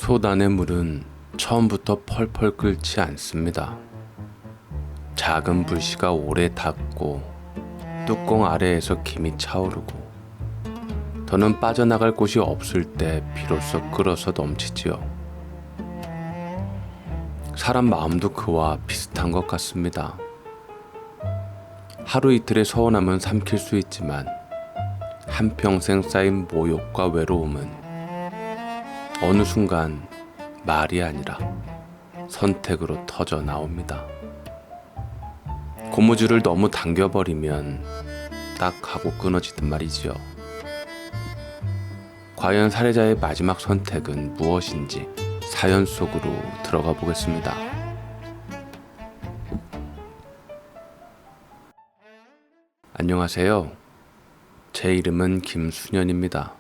솥 안의 물은 처음부터 펄펄 끓지 않습니다. 작은 불씨가 오래 닿고 뚜껑 아래에서 김이 차오르고 더는 빠져나갈 곳이 없을 때 비로소 끓어서 넘치지요. 사람 마음도 그와 비슷한 것 같습니다. 하루 이틀의 서운함은 삼킬 수 있지만 한평생 쌓인 모욕과 외로움은 어느 순간 말이 아니라 선택으로 터져 나옵니다. 고무줄을 너무 당겨버리면 딱 하고 끊어지든 말이지요. 과연 살해자의 마지막 선택은 무엇인지 사연 속으로 들어가 보겠습니다. 안녕하세요. 제 이름은 김순현입니다.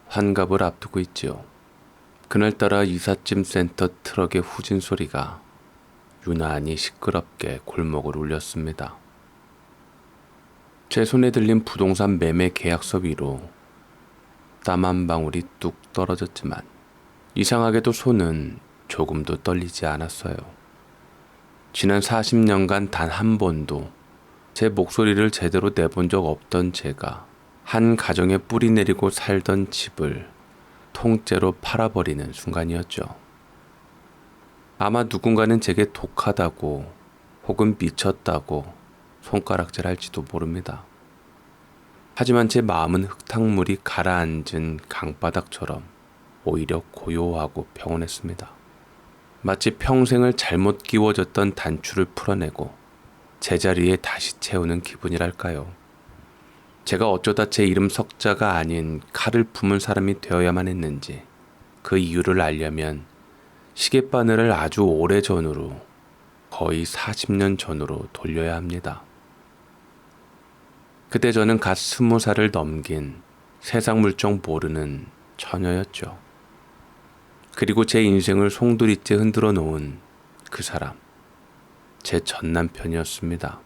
환갑을 앞두고 있지요. 그날따라 이삿짐 센터 트럭의 후진 소리가 유난히 시끄럽게 골목을 울렸습니다. 제 손에 들린 부동산 매매 계약서 위로 땀 한 방울이 뚝 떨어졌지만 이상하게도 손은 조금도 떨리지 않았어요. 지난 40년간 단 한 번도 제 목소리를 제대로 내본 적 없던 제가 한 가정에 뿌리 내리고 살던 집을 통째로 팔아버리는 순간이었죠. 아마 누군가는 제게 독하다고 혹은 미쳤다고 손가락질할지도 모릅니다. 하지만 제 마음은 흙탕물이 가라앉은 강바닥처럼 오히려 고요하고 평온했습니다. 마치 평생을 잘못 끼워졌던 단추를 풀어내고 제자리에 다시 채우는 기분이랄까요. 제가 어쩌다 제 이름 석자가 아닌 칼을 품은 사람이 되어야만 했는지 그 이유를 알려면 시계바늘을 아주 오래 전으로, 거의 40년 전으로 돌려야 합니다. 그때 저는 갓 20살을 넘긴 세상 물정 모르는 처녀였죠. 그리고 제 인생을 송두리째 흔들어 놓은 그 사람, 제 전 남편이었습니다.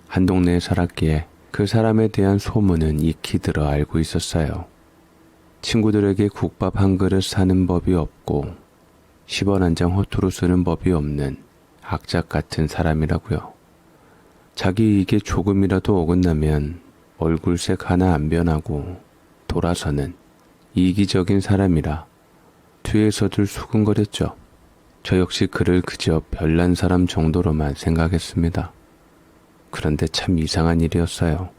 한 동네에 살았기에 그 사람에 대한 소문은 익히 들어 알고 있었어요. 친구들에게 국밥 한 그릇 사는 법이 없고 10원 한 장 호투로 쓰는 법이 없는 악작 같은 사람이라고요. 자기 이익에 조금이라도 어긋나면 얼굴색 하나 안 변하고 돌아서는 이기적인 사람이라 뒤에서들 수근거렸죠. 저 역시 그를 그저 별난 사람 정도로만 생각했습니다. 그런데 참 이상한 일이었어요.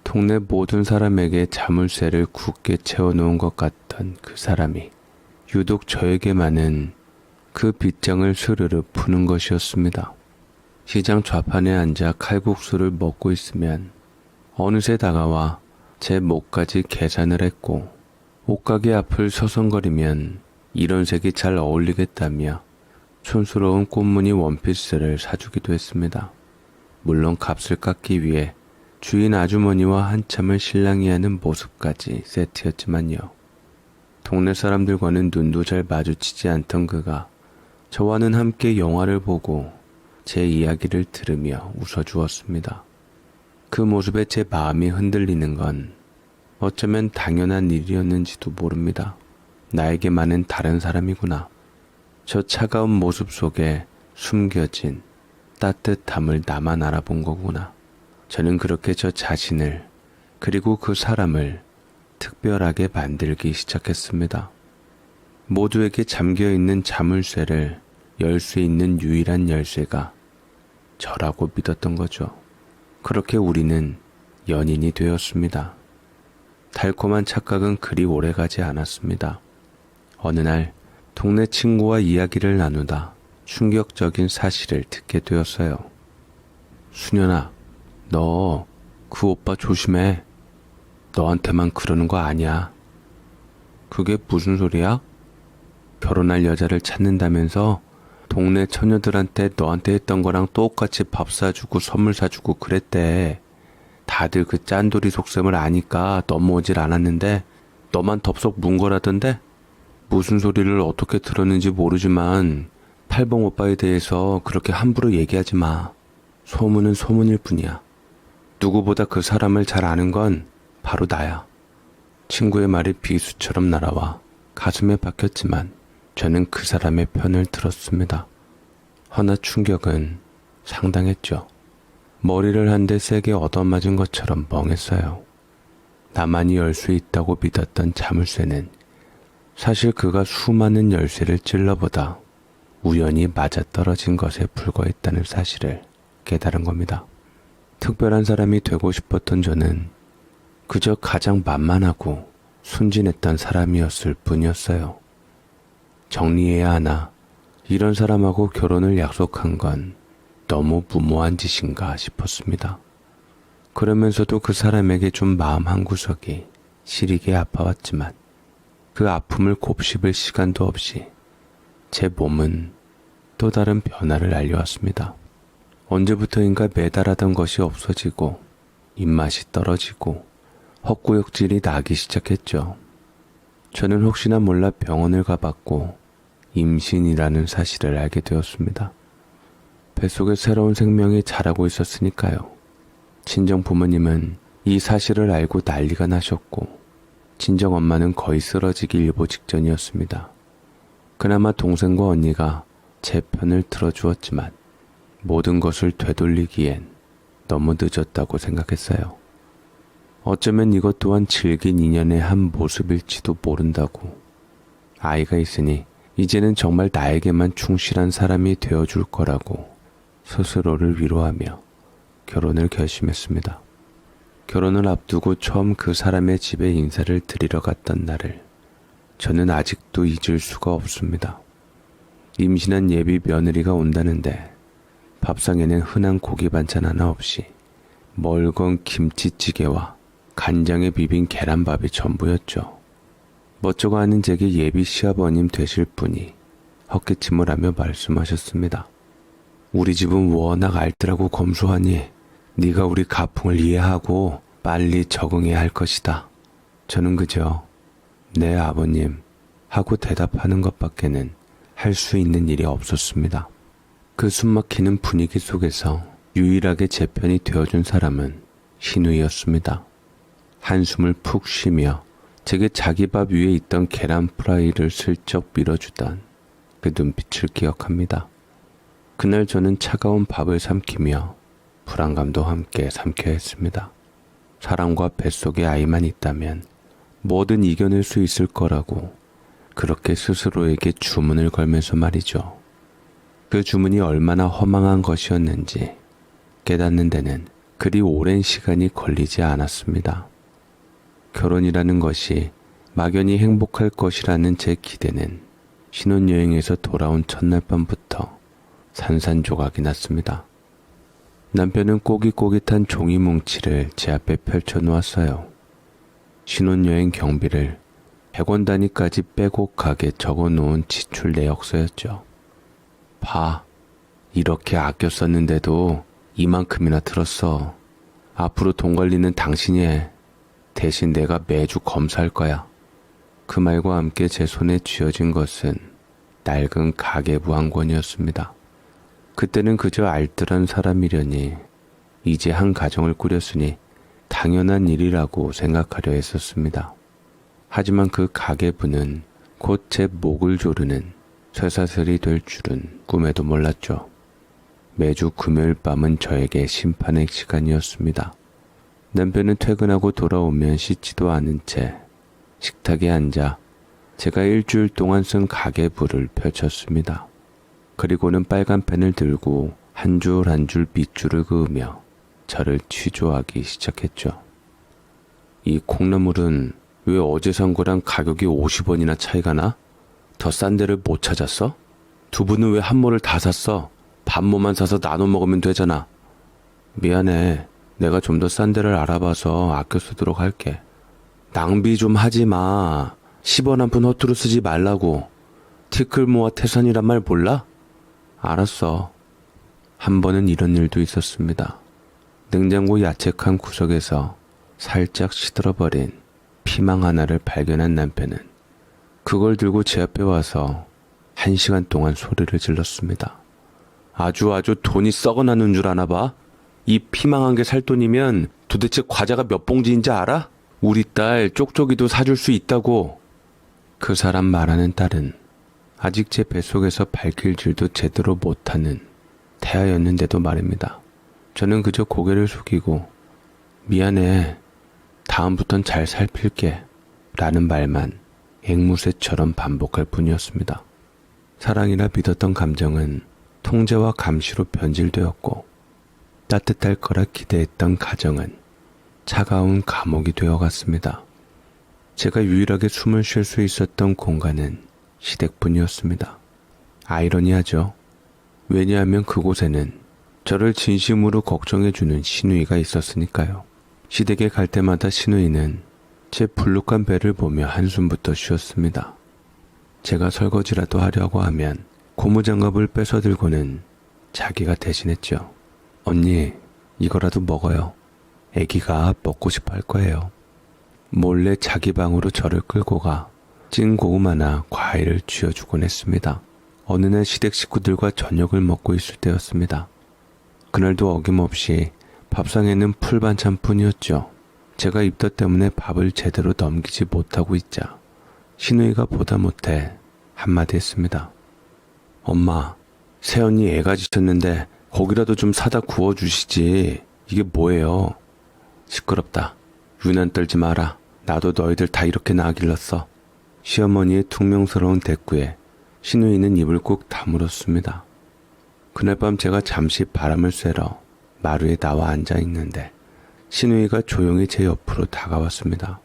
동네 모든 사람에게 자물쇠를 굳게 채워놓은 것 같던 그 사람이 유독 저에게만은 그 빗장을 스르르 푸는 것이었습니다. 시장 좌판에 앉아 칼국수를 먹고 있으면 어느새 다가와 제 목까지 계산을 했고 옷가게 앞을 서성거리면 이런 색이 잘 어울리겠다며 촌스러운 꽃무늬 원피스를 사주기도 했습니다. 물론 값을 깎기 위해 주인 아주머니와 한참을 실랑이 하는 모습까지 세트였지만요. 동네 사람들과는 눈도 잘 마주치지 않던 그가 저와는 함께 영화를 보고 제 이야기를 들으며 웃어주었습니다. 그 모습에 제 마음이 흔들리는 건 어쩌면 당연한 일이었는지도 모릅니다. 나에게만은 다른 사람이구나. 저 차가운 모습 속에 숨겨진 따뜻함을 나만 알아본 거구나. 저는 그렇게 저 자신을 그리고 그 사람을 특별하게 만들기 시작했습니다. 모두에게 잠겨있는 자물쇠를 열 수 있는 유일한 열쇠가 저라고 믿었던 거죠. 그렇게 우리는 연인이 되었습니다. 달콤한 착각은 그리 오래가지 않았습니다. 어느 날 동네 친구와 이야기를 나누다 충격적인 사실을 듣게 되었어요. 순현아, 너 그 오빠 조심해. 너한테만 그러는 거 아니야. 그게 무슨 소리야? 결혼할 여자를 찾는다면서 동네 처녀들한테 너한테 했던 거랑 똑같이 밥 사주고 선물 사주고 그랬대. 다들 그 짠돌이 속셈을 아니까 넘어오질 않았는데 너만 덥석 문 거라던데? 무슨 소리를 어떻게 들었는지 모르지만 팔봉 오빠에 대해서 그렇게 함부로 얘기하지 마. 소문은 소문일 뿐이야. 누구보다 그 사람을 잘 아는 건 바로 나야. 친구의 말이 비수처럼 날아와 가슴에 박혔지만 저는 그 사람의 편을 들었습니다. 허나 충격은 상당했죠. 머리를 한 대 세게 얻어맞은 것처럼 멍했어요. 나만이 열 수 있다고 믿었던 자물쇠는 사실 그가 수많은 열쇠를 찔러보다 우연히 맞아떨어진 것에 불과했다는 사실을 깨달은 겁니다. 특별한 사람이 되고 싶었던 저는 그저 가장 만만하고 순진했던 사람이었을 뿐이었어요. 정리해야 하나, 이런 사람하고 결혼을 약속한 건 너무 무모한 짓인가 싶었습니다. 그러면서도 그 사람에게 좀 마음 한구석이 시리게 아파왔지만 그 아픔을 곱씹을 시간도 없이 제 몸은 또 다른 변화를 알려왔습니다. 언제부터인가 매달하던 것이 없어지고 입맛이 떨어지고 헛구역질이 나기 시작했죠. 저는 혹시나 몰라 병원을 가봤고 임신이라는 사실을 알게 되었습니다. 뱃속에 새로운 생명이 자라고 있었으니까요. 친정 부모님은 이 사실을 알고 난리가 나셨고 친정 엄마는 거의 쓰러지기 일보 직전이었습니다. 그나마 동생과 언니가 제 편을 들어주었지만 모든 것을 되돌리기엔 너무 늦었다고 생각했어요. 어쩌면 이것 또한 질긴 인연의 한 모습일지도 모른다고. 아이가 있으니 이제는 정말 나에게만 충실한 사람이 되어줄 거라고 스스로를 위로하며 결혼을 결심했습니다. 결혼을 앞두고 처음 그 사람의 집에 인사를 드리러 갔던 날을 저는 아직도 잊을 수가 없습니다. 임신한 예비 며느리가 온다는데 밥상에는 흔한 고기 반찬 하나 없이 멀건 김치찌개와 간장에 비빈 계란밥이 전부였죠. 멋쩍어 하는 제게 예비 시아버님 되실 분이 헛기침을 하며 말씀하셨습니다. 우리 집은 워낙 알뜰하고 검소하니 네가 우리 가풍을 이해하고 빨리 적응해야 할 것이다. 저는 그저 네 아버님 하고 대답하는 것밖에는 할 수 있는 일이 없었습니다. 그 숨막히는 분위기 속에서 유일하게 제 편이 되어준 사람은 신우이였습니다. 한숨을 푹 쉬며 제게 자기 밥 위에 있던 계란 프라이를 슬쩍 밀어주던 그 눈빛을 기억합니다. 그날 저는 차가운 밥을 삼키며 불안감도 함께 삼켜야 했습니다. 사랑과 뱃속에 아이만 있다면 뭐든 이겨낼 수 있을 거라고 그렇게 스스로에게 주문을 걸면서 말이죠. 그 주문이 얼마나 허망한 것이었는지 깨닫는 데는 그리 오랜 시간이 걸리지 않았습니다. 결혼이라는 것이 막연히 행복할 것이라는 제 기대는 신혼여행에서 돌아온 첫날 밤부터 산산조각이 났습니다. 남편은 꼬깃꼬깃한 종이 뭉치를 제 앞에 펼쳐 놓았어요. 신혼여행 경비를 100원 단위까지 빼곡하게 적어 놓은 지출 내역서였죠. 봐, 이렇게 아껴 썼는데도 이만큼이나 들었어. 앞으로 돈 관리는 당신이 해. 대신 내가 매주 검사할 거야. 그 말과 함께 제 손에 쥐어진 것은 낡은 가계부 한 권이었습니다. 그때는 그저 알뜰한 사람이려니 이제 한 가정을 꾸렸으니 당연한 일이라고 생각하려 했었습니다. 하지만 그 가계부는 곧 제 목을 조르는 쇠사슬이 될 줄은 꿈에도 몰랐죠. 매주 금요일 밤은 저에게 심판의 시간이었습니다. 남편은 퇴근하고 돌아오면 씻지도 않은 채 식탁에 앉아 제가 일주일 동안 쓴 가계부를 펼쳤습니다. 그리고는 빨간 펜을 들고 한 줄 한 줄 밑줄을 그으며 저를 취조하기 시작했죠. 이 콩나물은 왜 어제 산 거랑 가격이 50원이나 차이가 나? 더 싼 데를 못 찾았어? 두부는 왜 한 모를 다 샀어? 반모만 사서 나눠 먹으면 되잖아. 미안해. 내가 좀 더 싼 데를 알아봐서 아껴 쓰도록 할게. 낭비 좀 하지 마. 10원 한 푼 허투루 쓰지 말라고. 티끌 모아 태산이란 말 몰라? 알았어. 한 번은 이런 일도 있었습니다. 냉장고 야채칸 구석에서 살짝 시들어버린 피망 하나를 발견한 남편은 그걸 들고 제 앞에 와서 1시간 동안 소리를 질렀습니다. 아주 돈이 썩어나는 줄 아나 봐? 이 피망한 게 살 돈이면 도대체 과자가 몇 봉지인지 알아? 우리 딸 쪽쪽이도 사줄 수 있다고. 그 사람 말하는 딸은 아직 제 뱃속에서 밝힐 줄도 제대로 못하는 태아였는데도 말입니다. 저는 그저 고개를 숙이고 미안해, 다음부턴 잘 살필게 라는 말만 앵무새처럼 반복할 뿐이었습니다. 사랑이라 믿었던 감정은 통제와 감시로 변질되었고 따뜻할 거라 기대했던 가정은 차가운 감옥이 되어갔습니다. 제가 유일하게 숨을 쉴 수 있었던 공간은 시댁뿐이었습니다. 아이러니하죠. 왜냐하면 그곳에는 저를 진심으로 걱정해주는 시누이가 있었으니까요. 시댁에 갈 때마다 시누이는 제 불룩한 배를 보며 한숨부터 쉬었습니다. 제가 설거지라도 하려고 하면 고무장갑을 뺏어들고는 자기가 대신했죠. 언니, 이거라도 먹어요. 애기가 먹고 싶어 할 거예요. 몰래 자기 방으로 저를 끌고 가 찐 고구마나 과일을 쥐어주곤 했습니다. 어느 날 시댁 식구들과 저녁을 먹고 있을 때였습니다. 그날도 어김없이 밥상에는 풀 반찬뿐이었죠. 제가 입덧 때문에 밥을 제대로 넘기지 못하고 있자 시누이가 보다 못해 한마디 했습니다. 엄마, 새언니 애가 지쳤는데 고기라도 좀 사다 구워주시지. 이게 뭐예요? 시끄럽다. 유난 떨지 마라. 나도 너희들 다 이렇게 낳아 길렀어. 시어머니의 퉁명스러운 대꾸에 시누이는 입을 꾹 다물었습니다. 그날 밤 제가 잠시 바람을 쐬러 마루에 나와 앉아 있는데 시누이가 조용히 제 옆으로 다가왔습니다.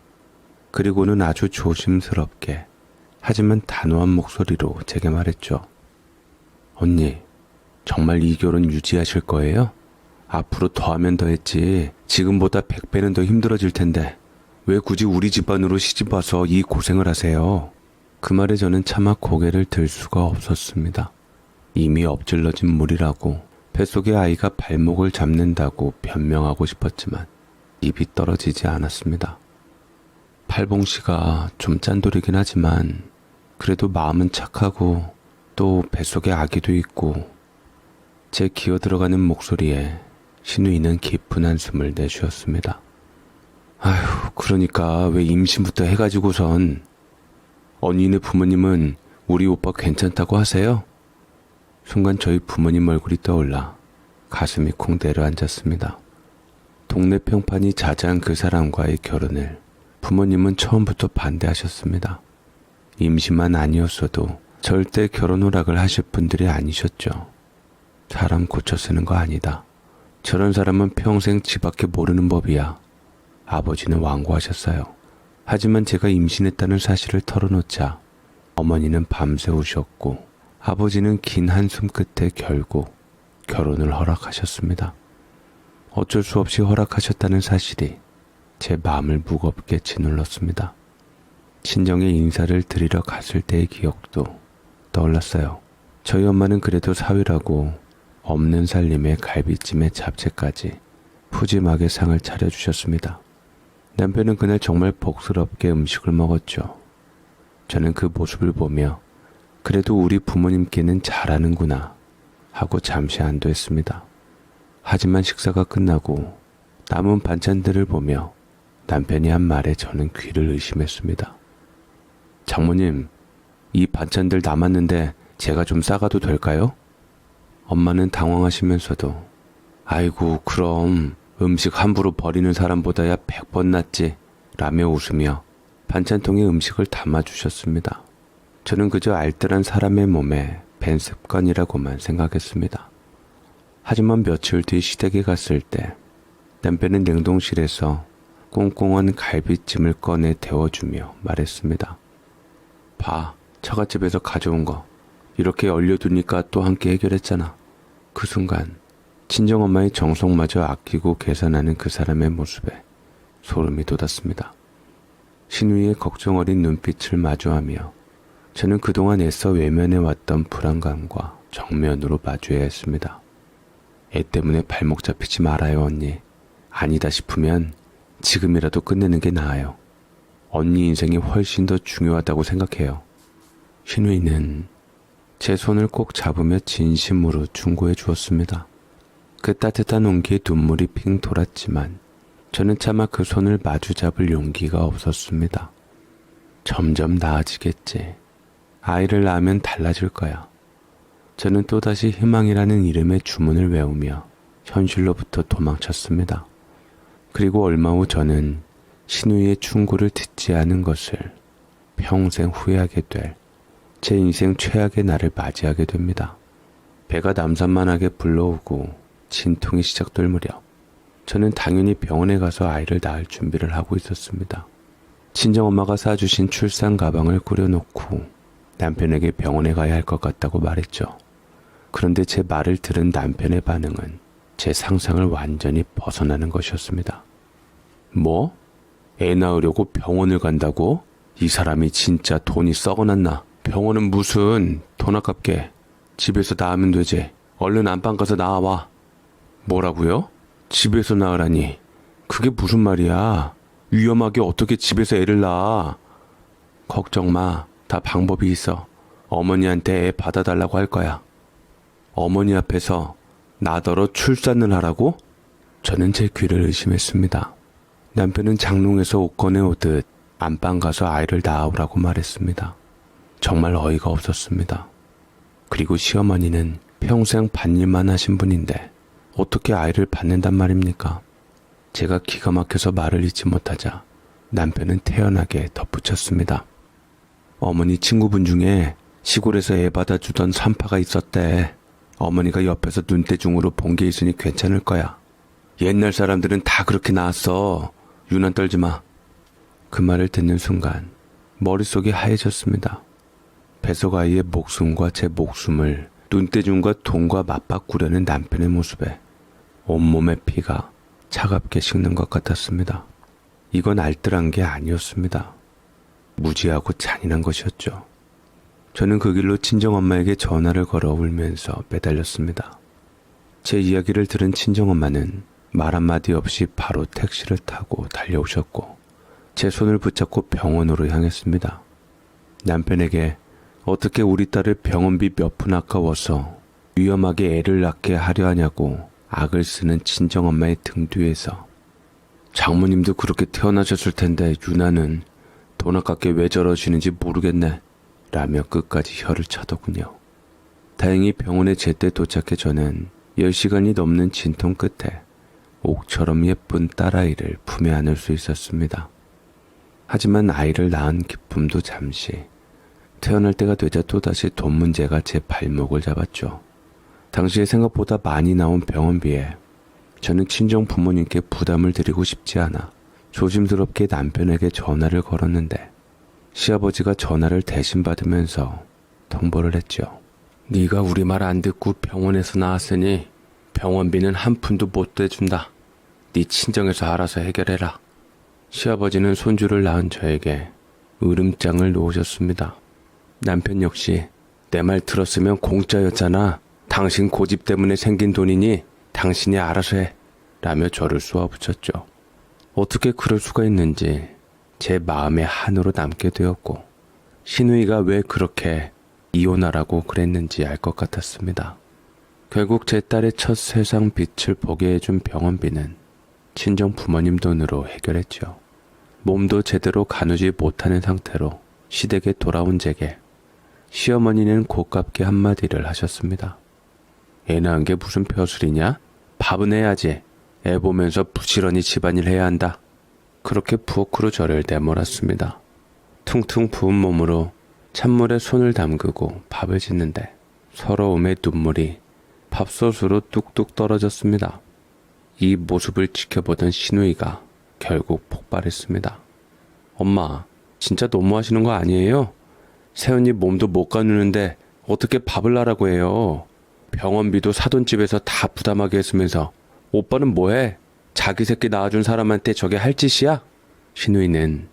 그리고는 아주 조심스럽게 하지만 단호한 목소리로 제게 말했죠. 언니, 정말 이 결혼 유지하실 거예요? 앞으로 더하면 더했지 지금보다 100배는 더 힘들어질 텐데 왜 굳이 우리 집안으로 시집와서 이 고생을 하세요? 그 말에 저는 차마 고개를 들 수가 없었습니다. 이미 엎질러진 물이라고 뱃속의 아이가 발목을 잡는다고 변명하고 싶었지만 입이 떨어지지 않았습니다. 팔봉 씨가 좀 짠돌이긴 하지만 그래도 마음은 착하고 또 뱃속에 아기도 있고. 제 기어 들어가는 목소리에 시누이는 깊은 한숨을 내쉬었습니다. 아휴, 그러니까 왜 임신부터 해가지고선. 언니네 부모님은 우리 오빠 괜찮다고 하세요? 순간 저희 부모님 얼굴이 떠올라 가슴이 콩 내려앉았습니다. 동네 평판이 자자한 그 사람과의 결혼을 부모님은 처음부터 반대하셨습니다. 임신만 아니었어도 절대 결혼 허락을 하실 분들이 아니셨죠. 사람 고쳐 쓰는 거 아니다. 저런 사람은 평생 지 밖에 모르는 법이야. 아버지는 완고하셨어요. 하지만 제가 임신했다는 사실을 털어놓자 어머니는 밤새 우셨고 아버지는 긴 한숨 끝에 결국 결혼을 허락하셨습니다. 어쩔 수 없이 허락하셨다는 사실이 제 마음을 무겁게 짓눌렀습니다. 친정에 인사를 드리러 갔을 때의 기억도 떠올랐어요. 저희 엄마는 그래도 사위라고 없는 살림에 갈비찜에 잡채까지 푸짐하게 상을 차려주셨습니다. 남편은 그날 정말 복스럽게 음식을 먹었죠. 저는 그 모습을 보며 그래도 우리 부모님께는 잘하는구나 하고 잠시 안도했습니다. 하지만 식사가 끝나고 남은 반찬들을 보며 남편이 한 말에 저는 귀를 의심했습니다. 장모님, 이 반찬들 남았는데 제가 좀 싸가도 될까요? 엄마는 당황하시면서도 아이고, 그럼 음식 함부로 버리는 사람보다야 100번 낫지 라며 웃으며 반찬통에 음식을 담아주셨습니다. 저는 그저 알뜰한 사람의 몸에 밴 습관이라고만 생각했습니다. 하지만 며칠 뒤 시댁에 갔을 때 남편은 냉동실에서 꽁꽁한 갈비찜을 꺼내 데워주며 말했습니다. 봐, 처갓집에서 가져온 거 이렇게 얼려두니까 또 함께 해결했잖아. 그 순간 친정엄마의 정성마저 아끼고 계산하는 그 사람의 모습에 소름이 돋았습니다. 시누이의 걱정 어린 눈빛을 마주하며 저는 그동안 애써 외면해왔던 불안감과 정면으로 마주해야 했습니다. 애 때문에 발목 잡히지 말아요, 언니. 아니다 싶으면 지금이라도 끝내는 게 나아요. 언니 인생이 훨씬 더 중요하다고 생각해요. 시누이는 제 손을 꼭 잡으며 진심으로 충고해 주었습니다. 그 따뜻한 온기에 눈물이 핑 돌았지만 저는 차마 그 손을 마주 잡을 용기가 없었습니다. 점점 나아지겠지. 아이를 낳으면 달라질 거야. 저는 또다시 희망이라는 이름의 주문을 외우며 현실로부터 도망쳤습니다. 그리고 얼마 후 저는 신우이의 충고를 듣지 않은 것을 평생 후회하게 될 제 인생 최악의 날을 맞이하게 됩니다. 배가 남산만하게 불러오고 진통이 시작될 무렵 저는 당연히 병원에 가서 아이를 낳을 준비를 하고 있었습니다. 친정엄마가 사주신 출산 가방을 꾸려놓고 남편에게 병원에 가야 할 것 같다고 말했죠. 그런데 제 말을 들은 남편의 반응은 제 상상을 완전히 벗어나는 것이었습니다. 뭐? 애 낳으려고 병원을 간다고? 이 사람이 진짜 돈이 썩어났나? 병원은 무슨 돈 아깝게 집에서 낳으면 되지. 얼른 안방 가서 낳아와. 뭐라고요? 집에서 낳으라니. 그게 무슨 말이야? 위험하게 어떻게 집에서 애를 낳아? 걱정 마. 다 방법이 있어. 어머니한테 애 받아달라고 할 거야. 어머니 앞에서 나더러 출산을 하라고? 저는 제 귀를 의심했습니다. 남편은 장롱에서 옷 꺼내오듯 안방 가서 아이를 낳아오라고 말했습니다. 정말 어이가 없었습니다. 그리고 시어머니는 평생 밭일만 하신 분인데 어떻게 아이를 받는단 말입니까? 제가 기가 막혀서 말을 잇지 못하자 남편은 태연하게 덧붙였습니다. 어머니 친구분 중에 시골에서 애 받아주던 산파가 있었대. 어머니가 옆에서 눈대중으로 본 게 있으니 괜찮을 거야. 옛날 사람들은 다 그렇게 나왔어. 유난 떨지 마. 그 말을 듣는 순간 머릿속이 하얘졌습니다. 뱃속 아이의 목숨과 제 목숨을 눈대중과 돈과 맞바꾸려는 남편의 모습에 온몸의 피가 차갑게 식는 것 같았습니다. 이건 알뜰한 게 아니었습니다. 무지하고 잔인한 것이었죠. 저는 그 길로 친정엄마에게 전화를 걸어 울면서 매달렸습니다. 제 이야기를 들은 친정엄마는 말 한마디 없이 바로 택시를 타고 달려오셨고 제 손을 붙잡고 병원으로 향했습니다. 남편에게 어떻게 우리 딸을 병원비 몇 푼 아까워서 위험하게 애를 낳게 하려 하냐고 악을 쓰는 친정엄마의 등 뒤에서 장모님도 그렇게 태어나셨을 텐데 유나는 돈 아깝게 왜 저러시는지 모르겠네 라며 끝까지 혀를 차더군요. 다행히 병원에 제때 도착해 저는 10시간이 넘는 진통 끝에 옥처럼 예쁜 딸아이를 품에 안을 수 있었습니다. 하지만 아이를 낳은 기쁨도 잠시, 태어날 때가 되자 또다시 돈 문제가 제 발목을 잡았죠. 당시에 생각보다 많이 나온 병원비에 저는 친정 부모님께 부담을 드리고 싶지 않아 조심스럽게 남편에게 전화를 걸었는데 시아버지가 전화를 대신 받으면서 통보를 했죠. 네가 우리 말 안 듣고 병원에서 나왔으니 병원비는 한 푼도 못 대준다. 네 친정에서 알아서 해결해라. 시아버지는 손주를 낳은 저에게 으름장을 놓으셨습니다. 남편 역시 내 말 들었으면 공짜였잖아. 당신 고집 때문에 생긴 돈이니 당신이 알아서 해. 라며 저를 쏘아붙였죠. 어떻게 그럴 수가 있는지 제 마음에 한으로 남게 되었고 신우이가 왜 그렇게 이혼하라고 그랬는지 알 것 같았습니다. 결국 제 딸의 첫 세상 빛을 보게 해준 병원비는 친정 부모님 돈으로 해결했죠. 몸도 제대로 가누지 못하는 상태로 시댁에 돌아온 제게 시어머니는 고깝게 한마디를 하셨습니다. 애 낳은 게 무슨 벼슬이냐? 밥은 해야지. 애 보면서 부지런히 집안일 해야 한다. 그렇게 부엌으로 저를 내몰았습니다. 퉁퉁 부은 몸으로 찬물에 손을 담그고 밥을 짓는데 서러움의 눈물이 밥솥으로 뚝뚝 떨어졌습니다. 이 모습을 지켜보던 신우이가 결국 폭발했습니다. 엄마, 진짜 너무하시는 거 아니에요? 새언니 몸도 못 가누는데 어떻게 밥을 하라고 해요? 병원비도 사돈집에서 다 부담하게 했으면서 오빠는 뭐해? 자기 새끼 낳아준 사람한테 저게 할 짓이야? 신우이는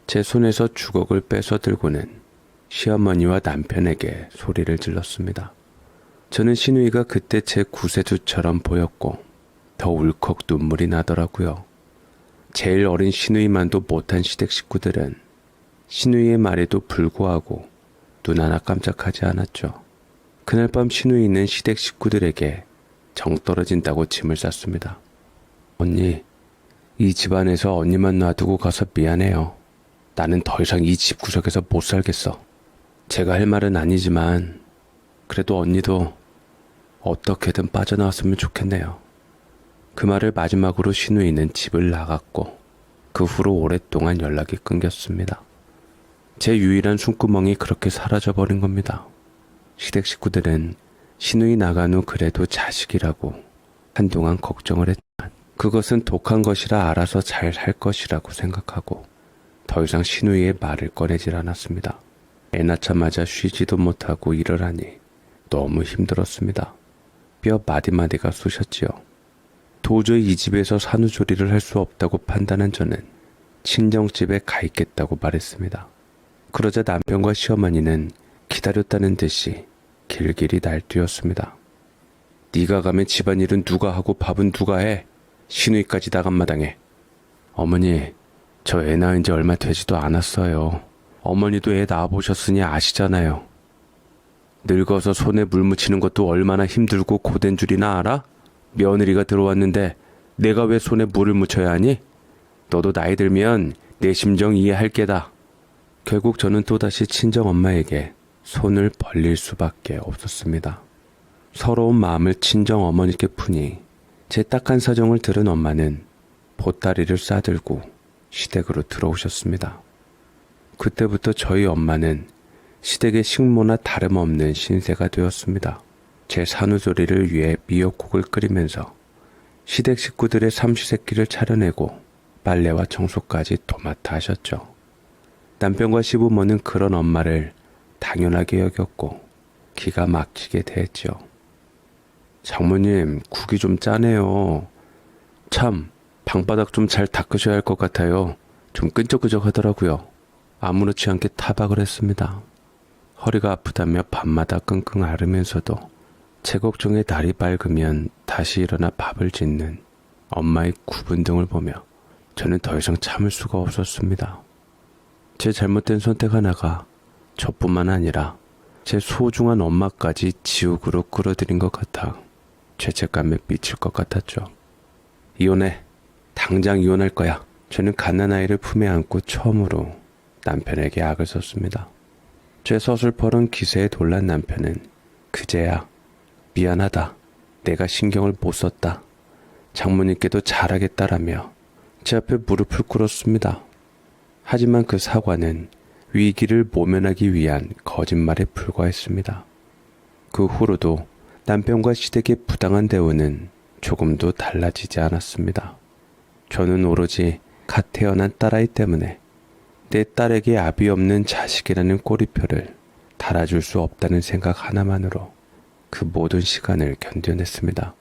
제 손에서 주걱을 뺏어 들고는 시어머니와 남편에게 소리를 질렀습니다. 저는 신우이가 그때 제 구세주처럼 보였고 더 울컥 눈물이 나더라고요. 제일 어린 신우이만도 못한 시댁 식구들은 신우이의 말에도 불구하고 눈 하나 깜짝하지 않았죠. 그날 밤 신우이는 시댁 식구들에게 정 떨어진다고 짐을 쌌습니다. 언니, 이 집안에서 언니만 놔두고 가서 미안해요. 나는 더 이상 이 집구석에서 못 살겠어. 제가 할 말은 아니지만 그래도 언니도 어떻게든 빠져나왔으면 좋겠네요. 그 말을 마지막으로 신우이는 집을 나갔고 그 후로 오랫동안 연락이 끊겼습니다. 제 유일한 숨구멍이 그렇게 사라져버린 겁니다. 시댁 식구들은 신우이 나간 후 그래도 자식이라고 한동안 걱정을 했지만 그것은 독한 것이라 알아서 잘 할 것이라고 생각하고 더 이상 신우이의 말을 꺼내질 않았습니다. 애 낳자마자 쉬지도 못하고 일을 하니 너무 힘들었습니다. 뼈 마디마디가 쑤셨지요. 도저히 이 집에서 산후조리를 할 수 없다고 판단한 저는 친정집에 가 있겠다고 말했습니다. 그러자 남편과 시어머니는 기다렸다는 듯이 길길이 날뛰었습니다. 네가 가면 집안일은 누가 하고 밥은 누가 해? 시누이까지 나간 마당에. 어머니, 저 애 낳은 지 얼마 되지도 않았어요. 어머니도 애 낳아보셨으니 아시잖아요. 늙어서 손에 물 묻히는 것도 얼마나 힘들고 고된 줄이나 알아? 며느리가 들어왔는데 내가 왜 손에 물을 묻혀야 하니? 너도 나이 들면 내 심정 이해할 게다. 결국 저는 또다시 친정엄마에게 손을 벌릴 수밖에 없었습니다. 서러운 마음을 친정어머니께 푸니 제 딱한 사정을 들은 엄마는 보따리를 싸들고 시댁으로 들어오셨습니다. 그때부터 저희 엄마는 시댁의 식모나 다름없는 신세가 되었습니다. 제 산후조리를 위해 미역국을 끓이면서 시댁 식구들의 삼시세끼를 차려내고 빨래와 청소까지 도맡아 하셨죠. 남편과 시부모는 그런 엄마를 당연하게 여겼고 기가 막히게 대했죠. 장모님, 국이 좀 짜네요. 참, 방바닥 좀 잘 닦으셔야 할 것 같아요. 좀 끈적끈적 하더라고요. 아무렇지 않게 타박을 했습니다. 허리가 아프다며 밤마다 끙끙 앓으면서도 제 걱정에 날이 밝으면 다시 일어나 밥을 짓는 엄마의 구분 등을 보며 저는 더 이상 참을 수가 없었습니다. 제 잘못된 선택 하나가 저뿐만 아니라 제 소중한 엄마까지 지옥으로 끌어들인 것 같아 죄책감에 미칠 것 같았죠. 이혼해. 당장 이혼할 거야. 저는 갓난아이를 품에 안고 처음으로 남편에게 악을 썼습니다. 제 서슬퍼런 기세에 놀란 남편은 그제야 미안하다. 내가 신경을 못 썼다. 장모님께도 잘하겠다라며 제 앞에 무릎을 꿇었습니다. 하지만 그 사과는 위기를 모면하기 위한 거짓말에 불과했습니다. 그 후로도 남편과 시댁의 부당한 대우는 조금도 달라지지 않았습니다. 저는 오로지 갓 태어난 딸아이 때문에 내 딸에게 아비 없는 자식이라는 꼬리표를 달아줄 수 없다는 생각 하나만으로 그 모든 시간을 견뎌냈습니다.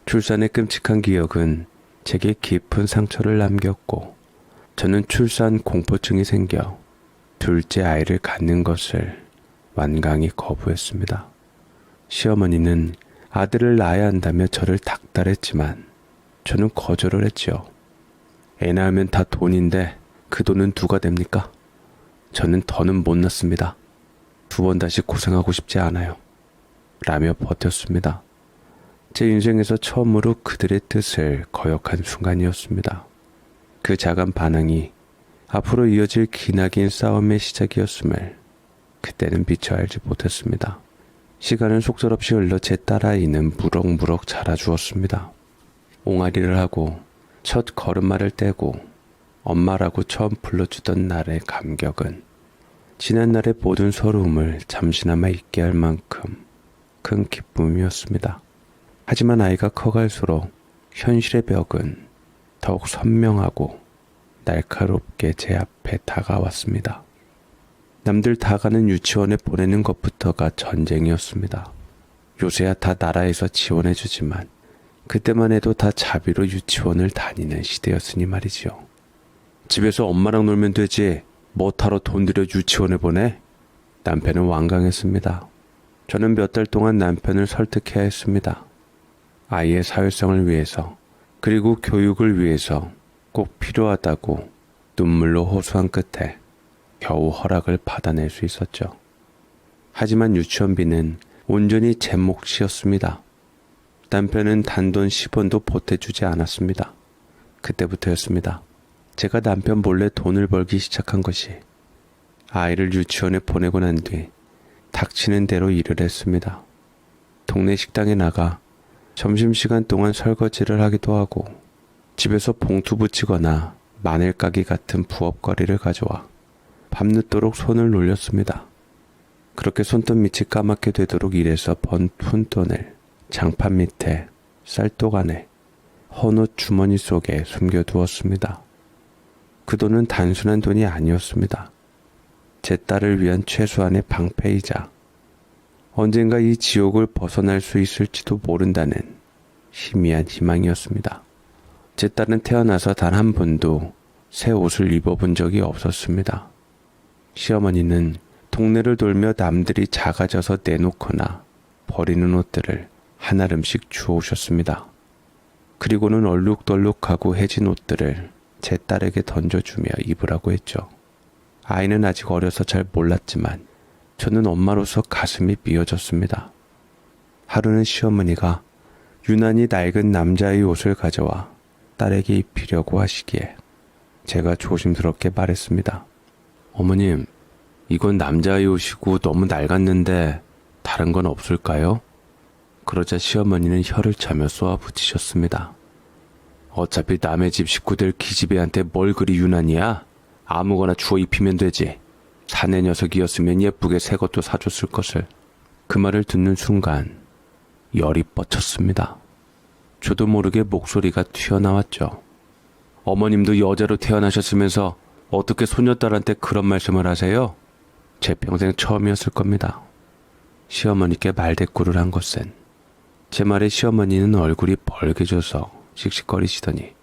출산의 끔찍한 기억은 제게 깊은 상처를 남겼고 저는 출산 공포증이 생겨 둘째 아이를 갖는 것을 완강히 거부했습니다. 시어머니는 아들을 낳아야 한다며 저를 닥달했지만 저는 거절을 했지요. 애 낳으면 다 돈인데 그 돈은 누가 됩니까? 저는 더는 못 낳습니다. 2번 다시 고생하고 싶지 않아요. 라며 버텼습니다. 제 인생에서 처음으로 그들의 뜻을 거역한 순간이었습니다. 그 작은 반항이 앞으로 이어질 기나긴 싸움의 시작이었음을 그때는 미처 알지 못했습니다. 시간은 속절없이 흘러 제 딸아이는 무럭무럭 자라주었습니다. 옹알이를 하고 첫 걸음마를 떼고 엄마라고 처음 불러주던 날의 감격은 지난날의 모든 서러움을 잠시나마 잊게 할 만큼 큰 기쁨이었습니다. 하지만 아이가 커갈수록 현실의 벽은 더욱 선명하고 날카롭게 제 앞에 다가왔습니다. 남들 다 가는 유치원에 보내는 것부터가 전쟁이었습니다. 요새야 다 나라에서 지원해주지만 그때만 해도 다 자비로 유치원을 다니는 시대였으니 말이지요. 집에서 엄마랑 놀면 되지 뭐하러 돈 들여 유치원에 보내? 남편은 완강했습니다. 저는 몇 달 동안 남편을 설득해야 했습니다. 아이의 사회성을 위해서 그리고 교육을 위해서 꼭 필요하다고 눈물로 호소한 끝에 겨우 허락을 받아낼 수 있었죠. 하지만 유치원비는 온전히 제 몫이었습니다. 남편은 단돈 10원도 보태주지 않았습니다. 그때부터였습니다. 제가 남편 몰래 돈을 벌기 시작한 것이 아이를 유치원에 보내고 난 뒤 닥치는 대로 일을 했습니다. 동네 식당에 나가 점심시간 동안 설거지를 하기도 하고 집에서 봉투 붙이거나 마늘 까기 같은 부업거리를 가져와 밤늦도록 손을 놀렸습니다. 그렇게 손톱 밑이 까맣게 되도록 일해서 번 푼돈을 장판 밑에 쌀독 안에 헌옷 주머니 속에 숨겨두었습니다. 그 돈은 단순한 돈이 아니었습니다. 제 딸을 위한 최소한의 방패이자 언젠가 이 지옥을 벗어날 수 있을지도 모른다는 희미한 희망이었습니다. 제 딸은 태어나서 단 한 번도 새 옷을 입어본 적이 없었습니다. 시어머니는 동네를 돌며 남들이 작아져서 내놓거나 버리는 옷들을 한아름씩 주워오셨습니다. 그리고는 얼룩덜룩하고 해진 옷들을 제 딸에게 던져주며 입으라고 했죠. 아이는 아직 어려서 잘 몰랐지만 저는 엄마로서 가슴이 미어졌습니다. 하루는 시어머니가 유난히 낡은 남자의 옷을 가져와 딸에게 입히려고 하시기에 제가 조심스럽게 말했습니다. 어머님, 이건 남자의 옷이고 너무 낡았는데 다른 건 없을까요? 그러자 시어머니는 혀를 차며 쏘아붙이셨습니다. 어차피 남의 집 식구들 기집애한테 뭘 그리 유난이야? 아무거나 주워 입히면 되지. 사내 녀석이었으면 예쁘게 새 것도 사줬을 것을. 그 말을 듣는 순간 열이 뻗쳤습니다. 저도 모르게 목소리가 튀어나왔죠. 어머님도 여자로 태어나셨으면서 어떻게 소녀딸한테 그런 말씀을 하세요? 제 평생 처음이었을 겁니다. 시어머니께 말대꾸를 한 것은 제 말에 시어머니는 얼굴이 벌개져서 씩씩거리시더니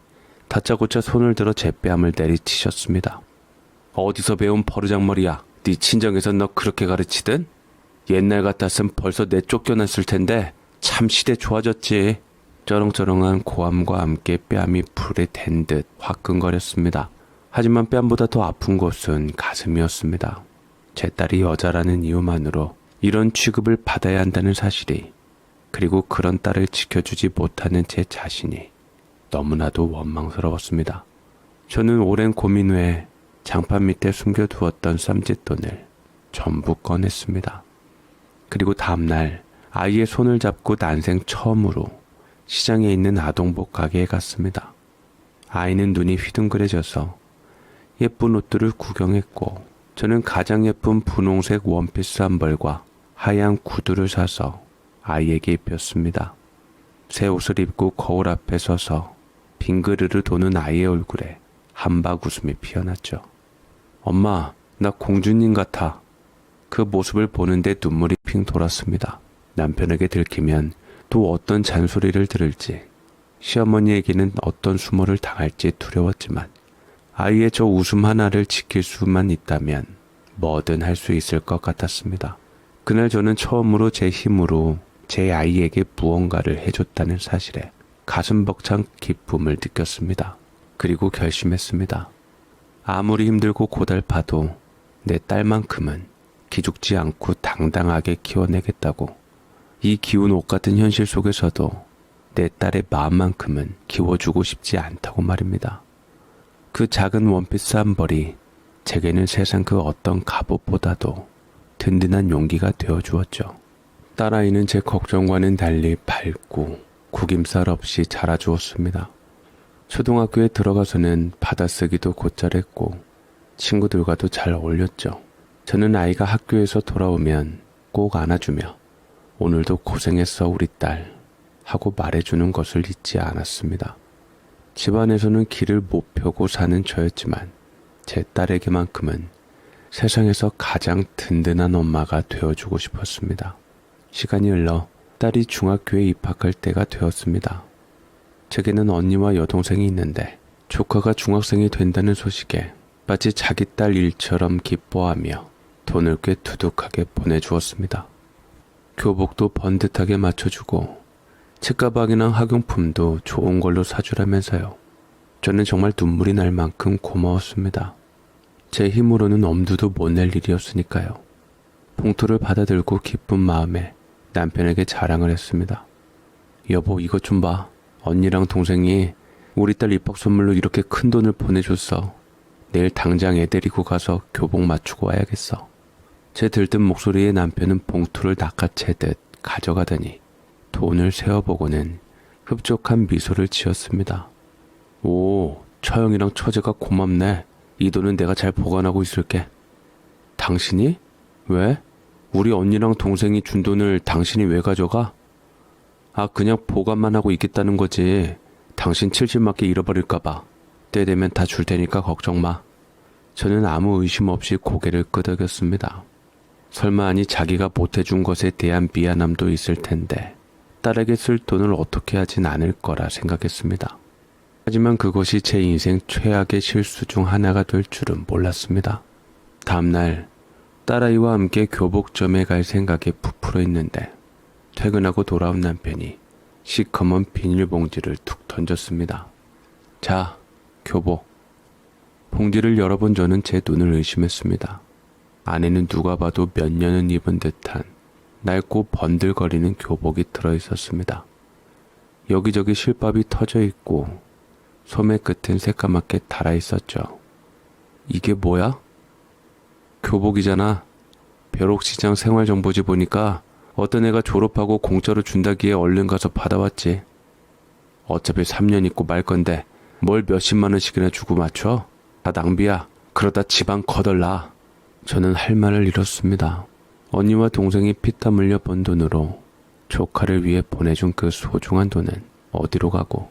다짜고짜 손을 들어 제 뺨을 내리치셨습니다. 어디서 배운 버르장머리야? 네 친정에서 너 그렇게 가르치든? 옛날 같았으면 벌써 내쫓겨났을 텐데 참 시대 좋아졌지. 쩌렁쩌렁한 고함과 함께 뺨이 불에 댄 듯 화끈거렸습니다. 하지만 뺨보다 더 아픈 것은 가슴이었습니다. 제 딸이 여자라는 이유만으로 이런 취급을 받아야 한다는 사실이, 그리고 그런 딸을 지켜주지 못하는 제 자신이 너무나도 원망스러웠습니다. 저는 오랜 고민 후에 장판 밑에 숨겨두었던 쌈짓돈을 전부 꺼냈습니다. 그리고 다음날 아이의 손을 잡고 난생 처음으로 시장에 있는 아동복 가게에 갔습니다. 아이는 눈이 휘둥그레져서 예쁜 옷들을 구경했고 저는 가장 예쁜 분홍색 원피스 한 벌과 하얀 구두를 사서 아이에게 입혔습니다. 새 옷을 입고 거울 앞에 서서 빙그르르 도는 아이의 얼굴에 한박 웃음이 피어났죠. 엄마, 나 공주님 같아. 그 모습을 보는데 눈물이 핑 돌았습니다. 남편에게 들키면 또 어떤 잔소리를 들을지, 시어머니에게는 어떤 수모를 당할지 두려웠지만 아이의 저 웃음 하나를 지킬 수만 있다면 뭐든 할 수 있을 것 같았습니다. 그날 저는 처음으로 제 힘으로 제 아이에게 무언가를 해줬다는 사실에 가슴 벅찬 기쁨을 느꼈습니다. 그리고 결심했습니다. 아무리 힘들고 고달파도 내 딸만큼은 기죽지 않고 당당하게 키워내겠다고. 이 기운 옷 같은 현실 속에서도 내 딸의 마음만큼은 키워주고 싶지 않다고 말입니다. 그 작은 원피스 한 벌이 제게는 세상 그 어떤 갑옷보다도 든든한 용기가 되어주었죠. 딸아이는 제 걱정과는 달리 밝고 구김살 없이 자라주었습니다. 초등학교에 들어가서는 받아쓰기도 곧잘했고 친구들과도 잘 어울렸죠. 저는 아이가 학교에서 돌아오면 꼭 안아주며 오늘도 고생했어 우리 딸 하고 말해주는 것을 잊지 않았습니다. 집안에서는 길을 못 펴고 사는 저였지만 제 딸에게만큼은 세상에서 가장 든든한 엄마가 되어주고 싶었습니다. 시간이 흘러 딸이 중학교에 입학할 때가 되었습니다. 제게는 언니와 여동생이 있는데 조카가 중학생이 된다는 소식에 마치 자기 딸 일처럼 기뻐하며 돈을 꽤 두둑하게 보내주었습니다. 교복도 번듯하게 맞춰주고 책가방이나 학용품도 좋은 걸로 사주라면서요. 저는 정말 눈물이 날 만큼 고마웠습니다. 제 힘으로는 엄두도 못 낼 일이었으니까요. 봉투를 받아들고 기쁜 마음에 남편에게 자랑을 했습니다. 여보, 이것 좀 봐. 언니랑 동생이 우리 딸 입학 선물로 이렇게 큰 돈을 보내줬어. 내일 당장 애 데리고 가서 교복 맞추고 와야겠어. 제 들뜬 목소리에 남편은 봉투를 낚아채듯 가져가더니 돈을 세어보고는 흡족한 미소를 지었습니다. 오, 처형이랑 처제가 고맙네. 이 돈은 내가 잘 보관하고 있을게. 당신이? 왜? 우리 언니랑 동생이 준 돈을 당신이 왜 가져가? 아, 그냥 보관만 하고 있겠다는 거지. 당신 70맞게 잃어버릴까봐. 때 되면 다 줄 테니까 걱정 마. 저는 아무 의심 없이 고개를 끄덕였습니다. 설마 아니 자기가 못해준 것에 대한 미안함도 있을 텐데 딸에게 쓸 돈을 어떻게 하진 않을 거라 생각했습니다. 하지만 그것이 제 인생 최악의 실수 중 하나가 될 줄은 몰랐습니다. 다음날 딸아이와 함께 교복점에 갈 생각에 부풀어 있는데 퇴근하고 돌아온 남편이 시커먼 비닐봉지를 툭 던졌습니다. 자, 교복. 봉지를 열어본 저는 제 눈을 의심했습니다. 안에는 누가 봐도 몇 년은 입은 듯한 낡고 번들거리는 교복이 들어있었습니다. 여기저기 실밥이 터져 있고 소매 끝은 새까맣게 달아있었죠. 이게 뭐야? 교복이잖아. 벼룩시장 생활정보지 보니까 어떤 애가 졸업하고 공짜로 준다기에 얼른 가서 받아왔지. 어차피 3년 입고 말 건데 뭘 몇십만 원씩이나 주고 맞춰? 다 낭비야. 그러다 집안 거덜나. 저는 할 말을 잃었습니다. 언니와 동생이 피땀 흘려 번 돈으로 조카를 위해 보내준 그 소중한 돈은 어디로 가고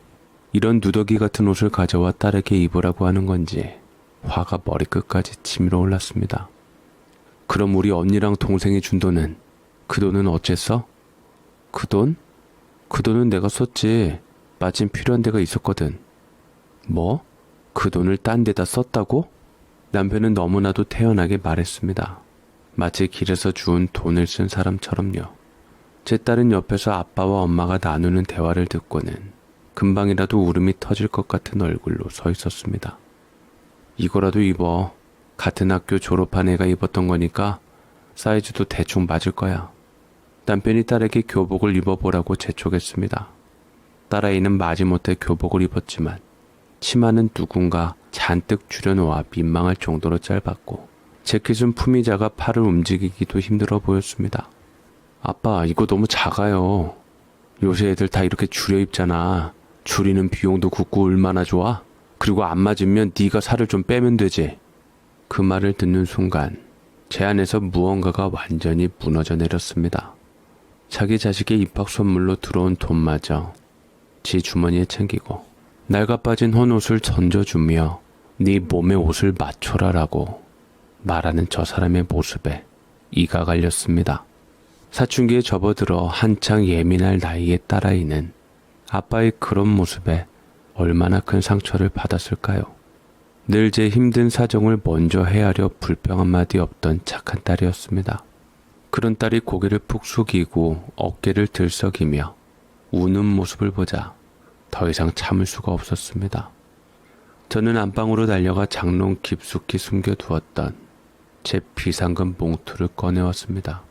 이런 누더기 같은 옷을 가져와 딸에게 입으라고 하는 건지 화가 머리끝까지 치밀어 올랐습니다. 그럼 우리 언니랑 동생이 준 돈은 그 돈은 어쨌어? 그 돈? 그 돈은 내가 썼지. 마침 필요한 데가 있었거든. 뭐? 그 돈을 딴 데다 썼다고? 남편은 너무나도 태연하게 말했습니다. 마치 길에서 주운 돈을 쓴 사람처럼요. 제 딸은 옆에서 아빠와 엄마가 나누는 대화를 듣고는 금방이라도 울음이 터질 것 같은 얼굴로 서 있었습니다. 이거라도 입어. 같은 학교 졸업한 애가 입었던 거니까 사이즈도 대충 맞을 거야. 남편이 딸에게 교복을 입어보라고 재촉했습니다. 딸아이는 마지못해 교복을 입었지만 치마는 누군가 잔뜩 줄여놓아 민망할 정도로 짧았고 재킷은 품이 작아 팔을 움직이기도 힘들어 보였습니다. 아빠, 이거 너무 작아요. 요새 애들 다 이렇게 줄여 입잖아. 줄이는 비용도 굳고 얼마나 좋아? 그리고 안 맞으면 네가 살을 좀 빼면 되지. 그 말을 듣는 순간 제 안에서 무언가가 완전히 무너져 내렸습니다. 자기 자식의 입학 선물로 들어온 돈마저 지 주머니에 챙기고 낡아 빠진 헌옷을 던져주며 네 몸에 옷을 맞춰라라고 말하는 저 사람의 모습에 이가 갈렸습니다. 사춘기에 접어들어 한창 예민할 나이의 딸아이는 아빠의 그런 모습에 얼마나 큰 상처를 받았을까요? 늘 제 힘든 사정을 먼저 헤아려 불평 한마디 없던 착한 딸이었습니다. 그런 딸이 고개를 푹 숙이고 어깨를 들썩이며 우는 모습을 보자 더 이상 참을 수가 없었습니다. 저는 안방으로 달려가 장롱 깊숙이 숨겨두었던 제 비상금 봉투를 꺼내왔습니다.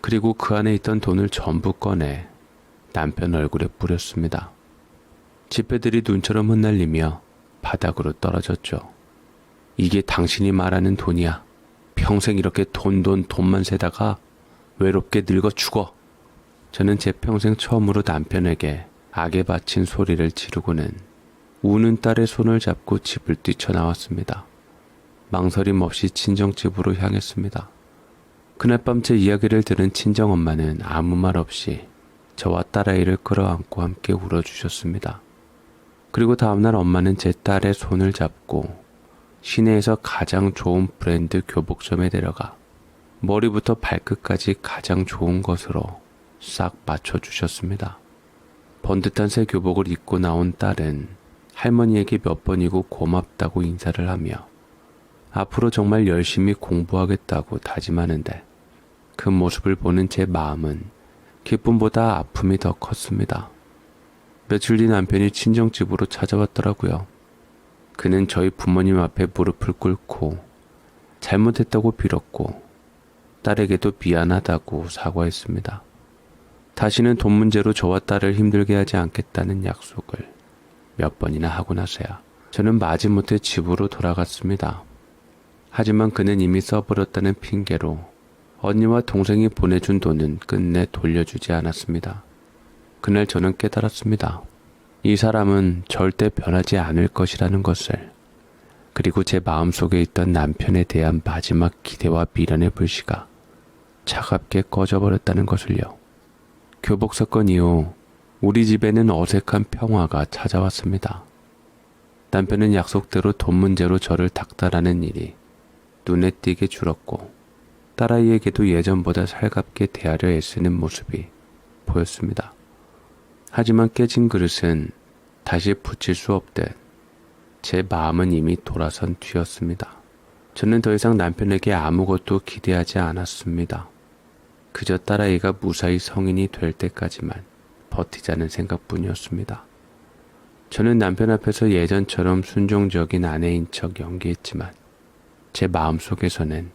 그리고 그 안에 있던 돈을 전부 꺼내 남편 얼굴에 뿌렸습니다. 지폐들이 눈처럼 흩날리며 바닥으로 떨어졌죠. 이게 당신이 말하는 돈이야. 평생 이렇게 돈만 세다가 외롭게 늙어 죽어. 저는 제 평생 처음으로 남편에게 악에 바친 소리를 지르고는 우는 딸의 손을 잡고 집을 뛰쳐나왔습니다. 망설임 없이 친정집으로 향했습니다. 그날 밤 제 이야기를 들은 친정엄마는 아무 말 없이 저와 딸아이를 끌어안고 함께 울어주셨습니다. 그리고 다음날 엄마는 제 딸의 손을 잡고 시내에서 가장 좋은 브랜드 교복점에 데려가 머리부터 발끝까지 가장 좋은 것으로 싹 맞춰주셨습니다. 번듯한 새 교복을 입고 나온 딸은 할머니에게 몇 번이고 고맙다고 인사를 하며 앞으로 정말 열심히 공부하겠다고 다짐하는데 그 모습을 보는 제 마음은 기쁨보다 아픔이 더 컸습니다. 며칠 뒤 남편이 친정집으로 찾아왔더라고요. 그는 저희 부모님 앞에 무릎을 꿇고 잘못했다고 빌었고 딸에게도 미안하다고 사과했습니다. 다시는 돈 문제로 저와 딸을 힘들게 하지 않겠다는 약속을 몇 번이나 하고 나서야 저는 마지못해 집으로 돌아갔습니다. 하지만 그는 이미 써버렸다는 핑계로 언니와 동생이 보내준 돈은 끝내 돌려주지 않았습니다. 그날 저는 깨달았습니다. 이 사람은 절대 변하지 않을 것이라는 것을, 그리고 제 마음속에 있던 남편에 대한 마지막 기대와 미련의 불씨가 차갑게 꺼져버렸다는 것을요. 교복 사건 이후 우리 집에는 어색한 평화가 찾아왔습니다. 남편은 약속대로 돈 문제로 저를 닥달하는 일이 눈에 띄게 줄었고, 딸아이에게도 예전보다 살갑게 대하려 애쓰는 모습이 보였습니다. 하지만 깨진 그릇은 다시 붙일 수 없듯 제 마음은 이미 돌아선 뒤였습니다. 저는 더 이상 남편에게 아무것도 기대하지 않았습니다. 그저 딸아이가 무사히 성인이 될 때까지만 버티자는 생각뿐이었습니다. 저는 남편 앞에서 예전처럼 순종적인 아내인 척 연기했지만 제 마음속에서는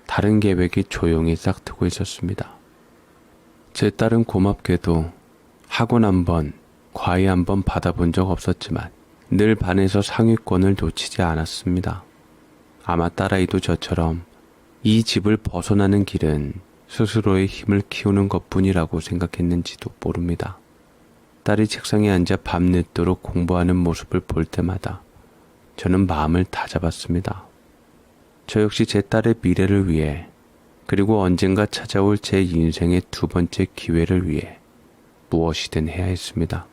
다른 계획이 조용히 싹트고 있었습니다. 제 딸은 고맙게도 학원 한 번, 과외 한 번 받아본 적 없었지만 늘 반에서 상위권을 놓치지 않았습니다. 아마 딸아이도 저처럼 이 집을 벗어나는 길은 스스로의 힘을 키우는 것뿐이라고 생각했는지도 모릅니다. 딸이 책상에 앉아 밤늦도록 공부하는 모습을 볼 때마다 저는 마음을 다잡았습니다. 저 역시 제 딸의 미래를 위해, 그리고 언젠가 찾아올 제 인생의 두 번째 기회를 위해 무엇이든 해야 했습니다.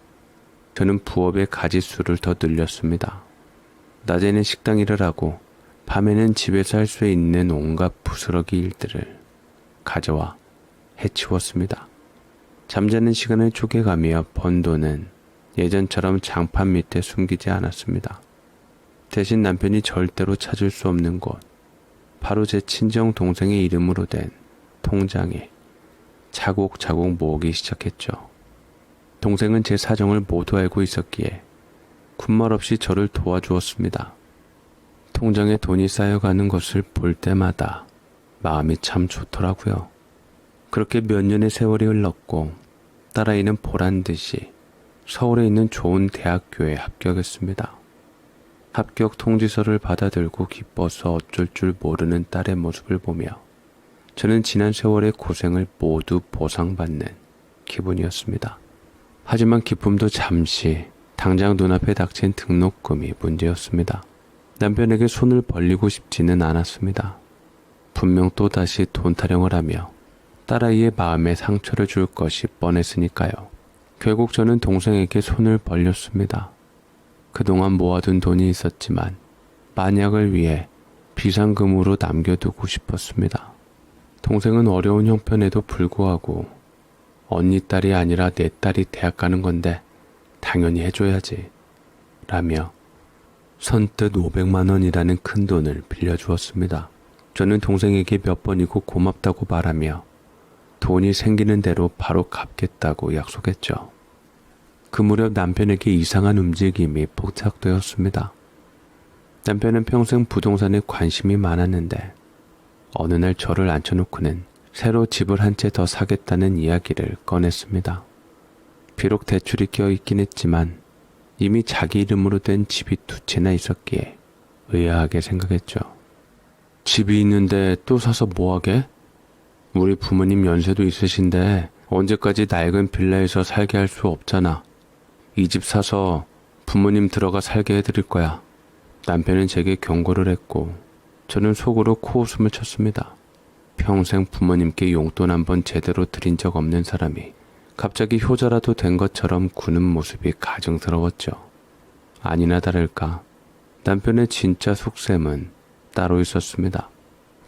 저는 부업의 가짓수를 더 늘렸습니다. 낮에는 식당 일을 하고 밤에는 집에서 할 수 있는 온갖 부스러기 일들을 가져와 해치웠습니다. 잠자는 시간을 쪼개가며 번 돈은 예전처럼 장판 밑에 숨기지 않았습니다. 대신 남편이 절대로 찾을 수 없는 곳, 바로 제 친정 동생의 이름으로 된 통장에 차곡차곡 모으기 시작했죠. 동생은 제 사정을 모두 알고 있었기에 군말 없이 저를 도와주었습니다. 통장에 돈이 쌓여가는 것을 볼 때마다 마음이 참 좋더라고요. 그렇게 몇 년의 세월이 흘렀고 딸아이는 보란듯이 서울에 있는 좋은 대학교에 합격했습니다. 합격 통지서를 받아들고 기뻐서 어쩔 줄 모르는 딸의 모습을 보며 저는 지난 세월의 고생을 모두 보상받는 기분이었습니다. 하지만 기쁨도 잠시, 당장 눈앞에 닥친 등록금이 문제였습니다. 남편에게 손을 벌리고 싶지는 않았습니다. 분명 또다시 돈 타령을 하며 딸아이의 마음에 상처를 줄 것이 뻔했으니까요. 결국 저는 동생에게 손을 벌렸습니다. 그동안 모아둔 돈이 있었지만 만약을 위해 비상금으로 남겨두고 싶었습니다. 동생은 어려운 형편에도 불구하고 언니 딸이 아니라 내 딸이 대학 가는 건데 당연히 해줘야지 라며 선뜻 500만 원이라는 큰 돈을 빌려주었습니다. 저는 동생에게 몇 번이고 고맙다고 말하며 돈이 생기는 대로 바로 갚겠다고 약속했죠. 그 무렵 남편에게 이상한 움직임이 포착되었습니다. 남편은 평생 부동산에 관심이 많았는데 어느 날 저를 앉혀놓고는 새로 집을 한 채 더 사겠다는 이야기를 꺼냈습니다. 비록 대출이 껴있긴 했지만 이미 자기 이름으로 된 집이 2채나 있었기에 의아하게 생각했죠. 집이 있는데 또 사서 뭐하게? 우리 부모님 연세도 있으신데 언제까지 낡은 빌라에서 살게 할 수 없잖아. 이 집 사서 부모님 들어가 살게 해드릴 거야. 남편은 제게 경고를 했고 저는 속으로 코웃음을 쳤습니다. 평생 부모님께 용돈 한번 제대로 드린 적 없는 사람이 갑자기 효자라도 된 것처럼 구는 모습이 가증스러웠죠. 아니나 다를까 남편의 진짜 속셈은 따로 있었습니다.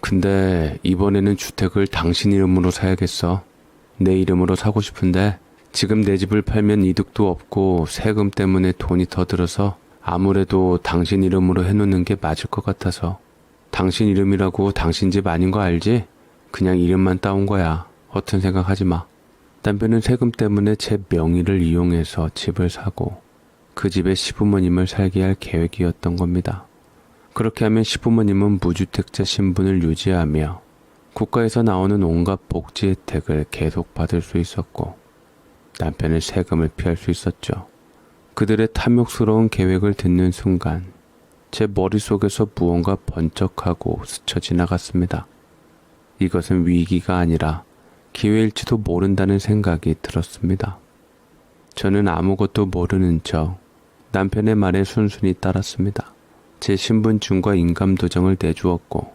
근데 이번에는 주택을 당신 이름으로 사야겠어. 내 이름으로 사고 싶은데 지금 내 집을 팔면 이득도 없고 세금 때문에 돈이 더 들어서 아무래도 당신 이름으로 해놓는 게 맞을 것 같아서. 당신 이름이라고 당신 집 아닌 거 알지? 그냥 이름만 따온 거야. 허튼 생각하지 마. 남편은 세금 때문에 제 명의를 이용해서 집을 사고 그 집에 시부모님을 살게 할 계획이었던 겁니다. 그렇게 하면 시부모님은 무주택자 신분을 유지하며 국가에서 나오는 온갖 복지 혜택을 계속 받을 수 있었고 남편은 세금을 피할 수 있었죠. 그들의 탐욕스러운 계획을 듣는 순간 제 머릿속에서 무언가 번쩍하고 스쳐 지나갔습니다. 이것은 위기가 아니라 기회일지도 모른다는 생각이 들었습니다. 저는 아무것도 모르는 척 남편의 말에 순순히 따랐습니다. 제 신분증과 인감도장을 내주었고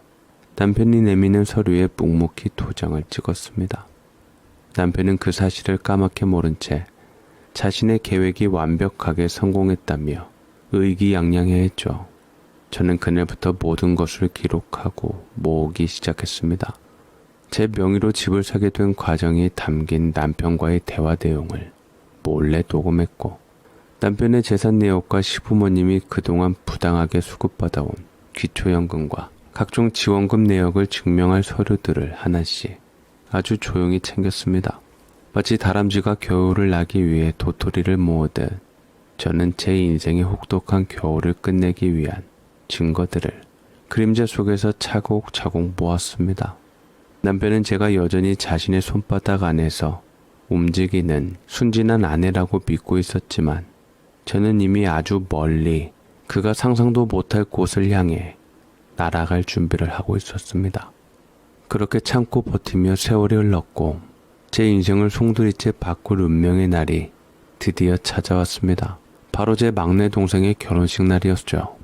남편이 내미는 서류에 묵묵히 도장을 찍었습니다. 남편은 그 사실을 까맣게 모른 채 자신의 계획이 완벽하게 성공했다며 의기양양해했죠. 저는 그날부터 모든 것을 기록하고 모으기 시작했습니다. 제 명의로 집을 사게 된 과정이 담긴 남편과의 대화 내용을 몰래 녹음했고 남편의 재산 내역과 시부모님이 그동안 부당하게 수급받아온 기초연금과 각종 지원금 내역을 증명할 서류들을 하나씩 아주 조용히 챙겼습니다. 마치 다람쥐가 겨울을 나기 위해 도토리를 모으듯 저는 제 인생의 혹독한 겨울을 끝내기 위한 증거들을 그림자 속에서 차곡차곡 모았습니다. 남편은 제가 여전히 자신의 손바닥 안에서 움직이는 순진한 아내라고 믿고 있었지만 저는 이미 아주 멀리 그가 상상도 못할 곳을 향해 날아갈 준비를 하고 있었습니다. 그렇게 참고 버티며 세월이 흘렀고 제 인생을 송두리째 바꿀 운명의 날이 드디어 찾아왔습니다. 바로 제 막내 동생의 결혼식 날이었죠.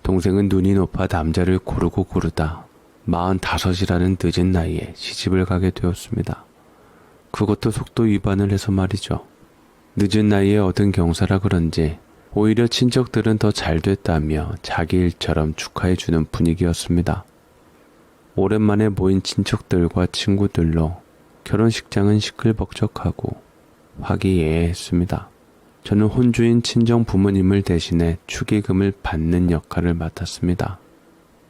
동생은 눈이 높아 남자를 고르다 45이라는 늦은 나이에 시집을 가게 되었습니다. 그것도 속도 위반을 해서 말이죠. 늦은 나이에 얻은 경사라 그런지 오히려 친척들은 더 잘됐다며 자기 일처럼 축하해주는 분위기였습니다. 오랜만에 모인 친척들과 친구들로 결혼식장은 시끌벅적하고 화기애애했습니다. 저는 혼주인 친정 부모님을 대신해 축의금을 받는 역할을 맡았습니다.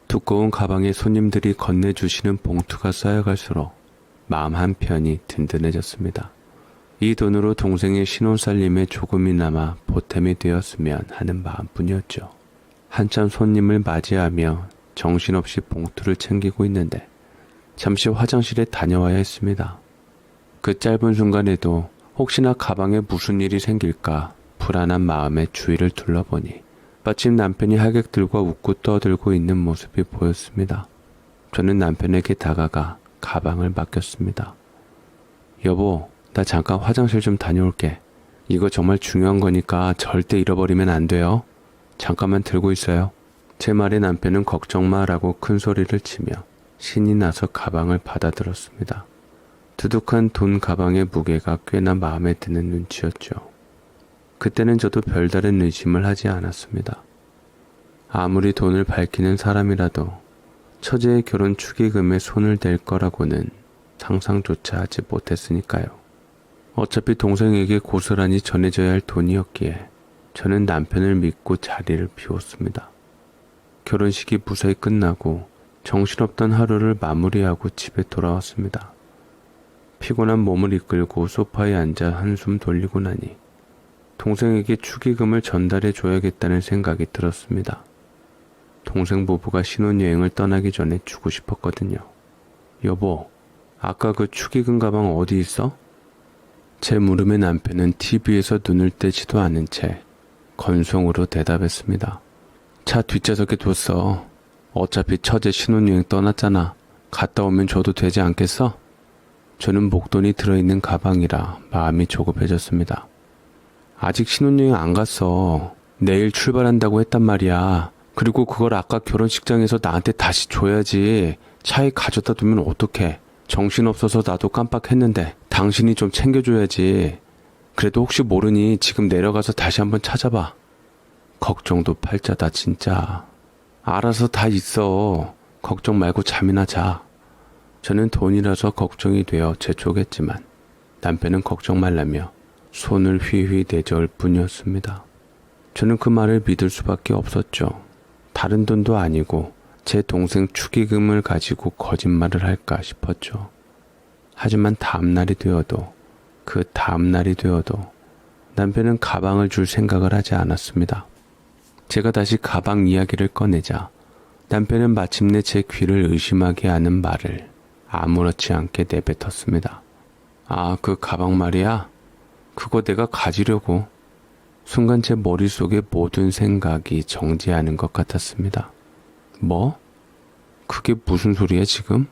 두꺼운 가방에 손님들이 건네주시는 봉투가 쌓여갈수록 마음 한편이 든든해졌습니다. 이 돈으로 동생의 신혼살림에 조금이나마 보탬이 되었으면 하는 마음뿐이었죠. 한참 손님을 맞이하며 정신없이 봉투를 챙기고 있는데 잠시 화장실에 다녀와야 했습니다. 그 짧은 순간에도 혹시나 가방에 무슨 일이 생길까 불안한 마음에 주위를 둘러보니 마침 남편이 하객들과 웃고 떠들고 있는 모습이 보였습니다. 저는 남편에게 다가가 가방을 맡겼습니다. 여보, 나 잠깐 화장실 좀 다녀올게. 이거 정말 중요한 거니까 절대 잃어버리면 안 돼요. 잠깐만 들고 있어요. 제 말에 남편은 걱정 마라고 큰 소리를 치며 신이 나서 가방을 받아들었습니다. 두둑한 돈 가방의 무게가 꽤나 마음에 드는 눈치였죠. 그때는 저도 별다른 의심을 하지 않았습니다. 아무리 돈을 밝히는 사람이라도 처제의 결혼 축의금에 손을 댈 거라고는 상상조차 하지 못했으니까요. 어차피 동생에게 고스란히 전해져야 할 돈이었기에 저는 남편을 믿고 자리를 비웠습니다. 결혼식이 무사히 끝나고 정신없던 하루를 마무리하고 집에 돌아왔습니다. 피곤한 몸을 이끌고 소파에 앉아 한숨 돌리고 나니 동생에게 축의금을 전달해 줘야겠다는 생각이 들었습니다. 동생 부부가 신혼여행을 떠나기 전에 주고 싶었거든요. 여보, 아까 그 축의금 가방 어디 있어? 제 물음에 남편은 TV에서 눈을 떼지도 않은 채 건성으로 대답했습니다. 차 뒷좌석에 뒀어. 어차피 처제 신혼여행 떠났잖아. 갔다 오면 줘도 되지 않겠어? 저는 목돈이 들어있는 가방이라 마음이 조급해졌습니다. 아직 신혼여행 안 갔어. 내일 출발한다고 했단 말이야. 그리고 그걸 아까 결혼식장에서 나한테 다시 줘야지. 차에 가져다 두면 어떡해. 정신없어서 나도 깜빡했는데 당신이 좀 챙겨줘야지. 그래도 혹시 모르니 지금 내려가서 다시 한번 찾아봐. 걱정도 팔자다 진짜. 알아서 다 있어. 걱정 말고 잠이나 자. 저는 돈이라서 걱정이 되어 재촉했지만 남편은 걱정 말라며 손을 휘휘 내저을 뿐이었습니다. 저는 그 말을 믿을 수밖에 없었죠. 다른 돈도 아니고 제 동생 축의금을 가지고 거짓말을 할까 싶었죠. 하지만 다음날이 되어도 그 다음날이 되어도 남편은 가방을 줄 생각을 하지 않았습니다. 제가 다시 가방 이야기를 꺼내자 남편은 마침내 제 귀를 의심하게 하는 말을 아무렇지 않게 내뱉었습니다. 아, 그 가방 말이야? 그거 내가 가지려고. 순간 제 머릿속의 모든 생각이 정지하는 것 같았습니다. 뭐? 그게 무슨 소리야 지금?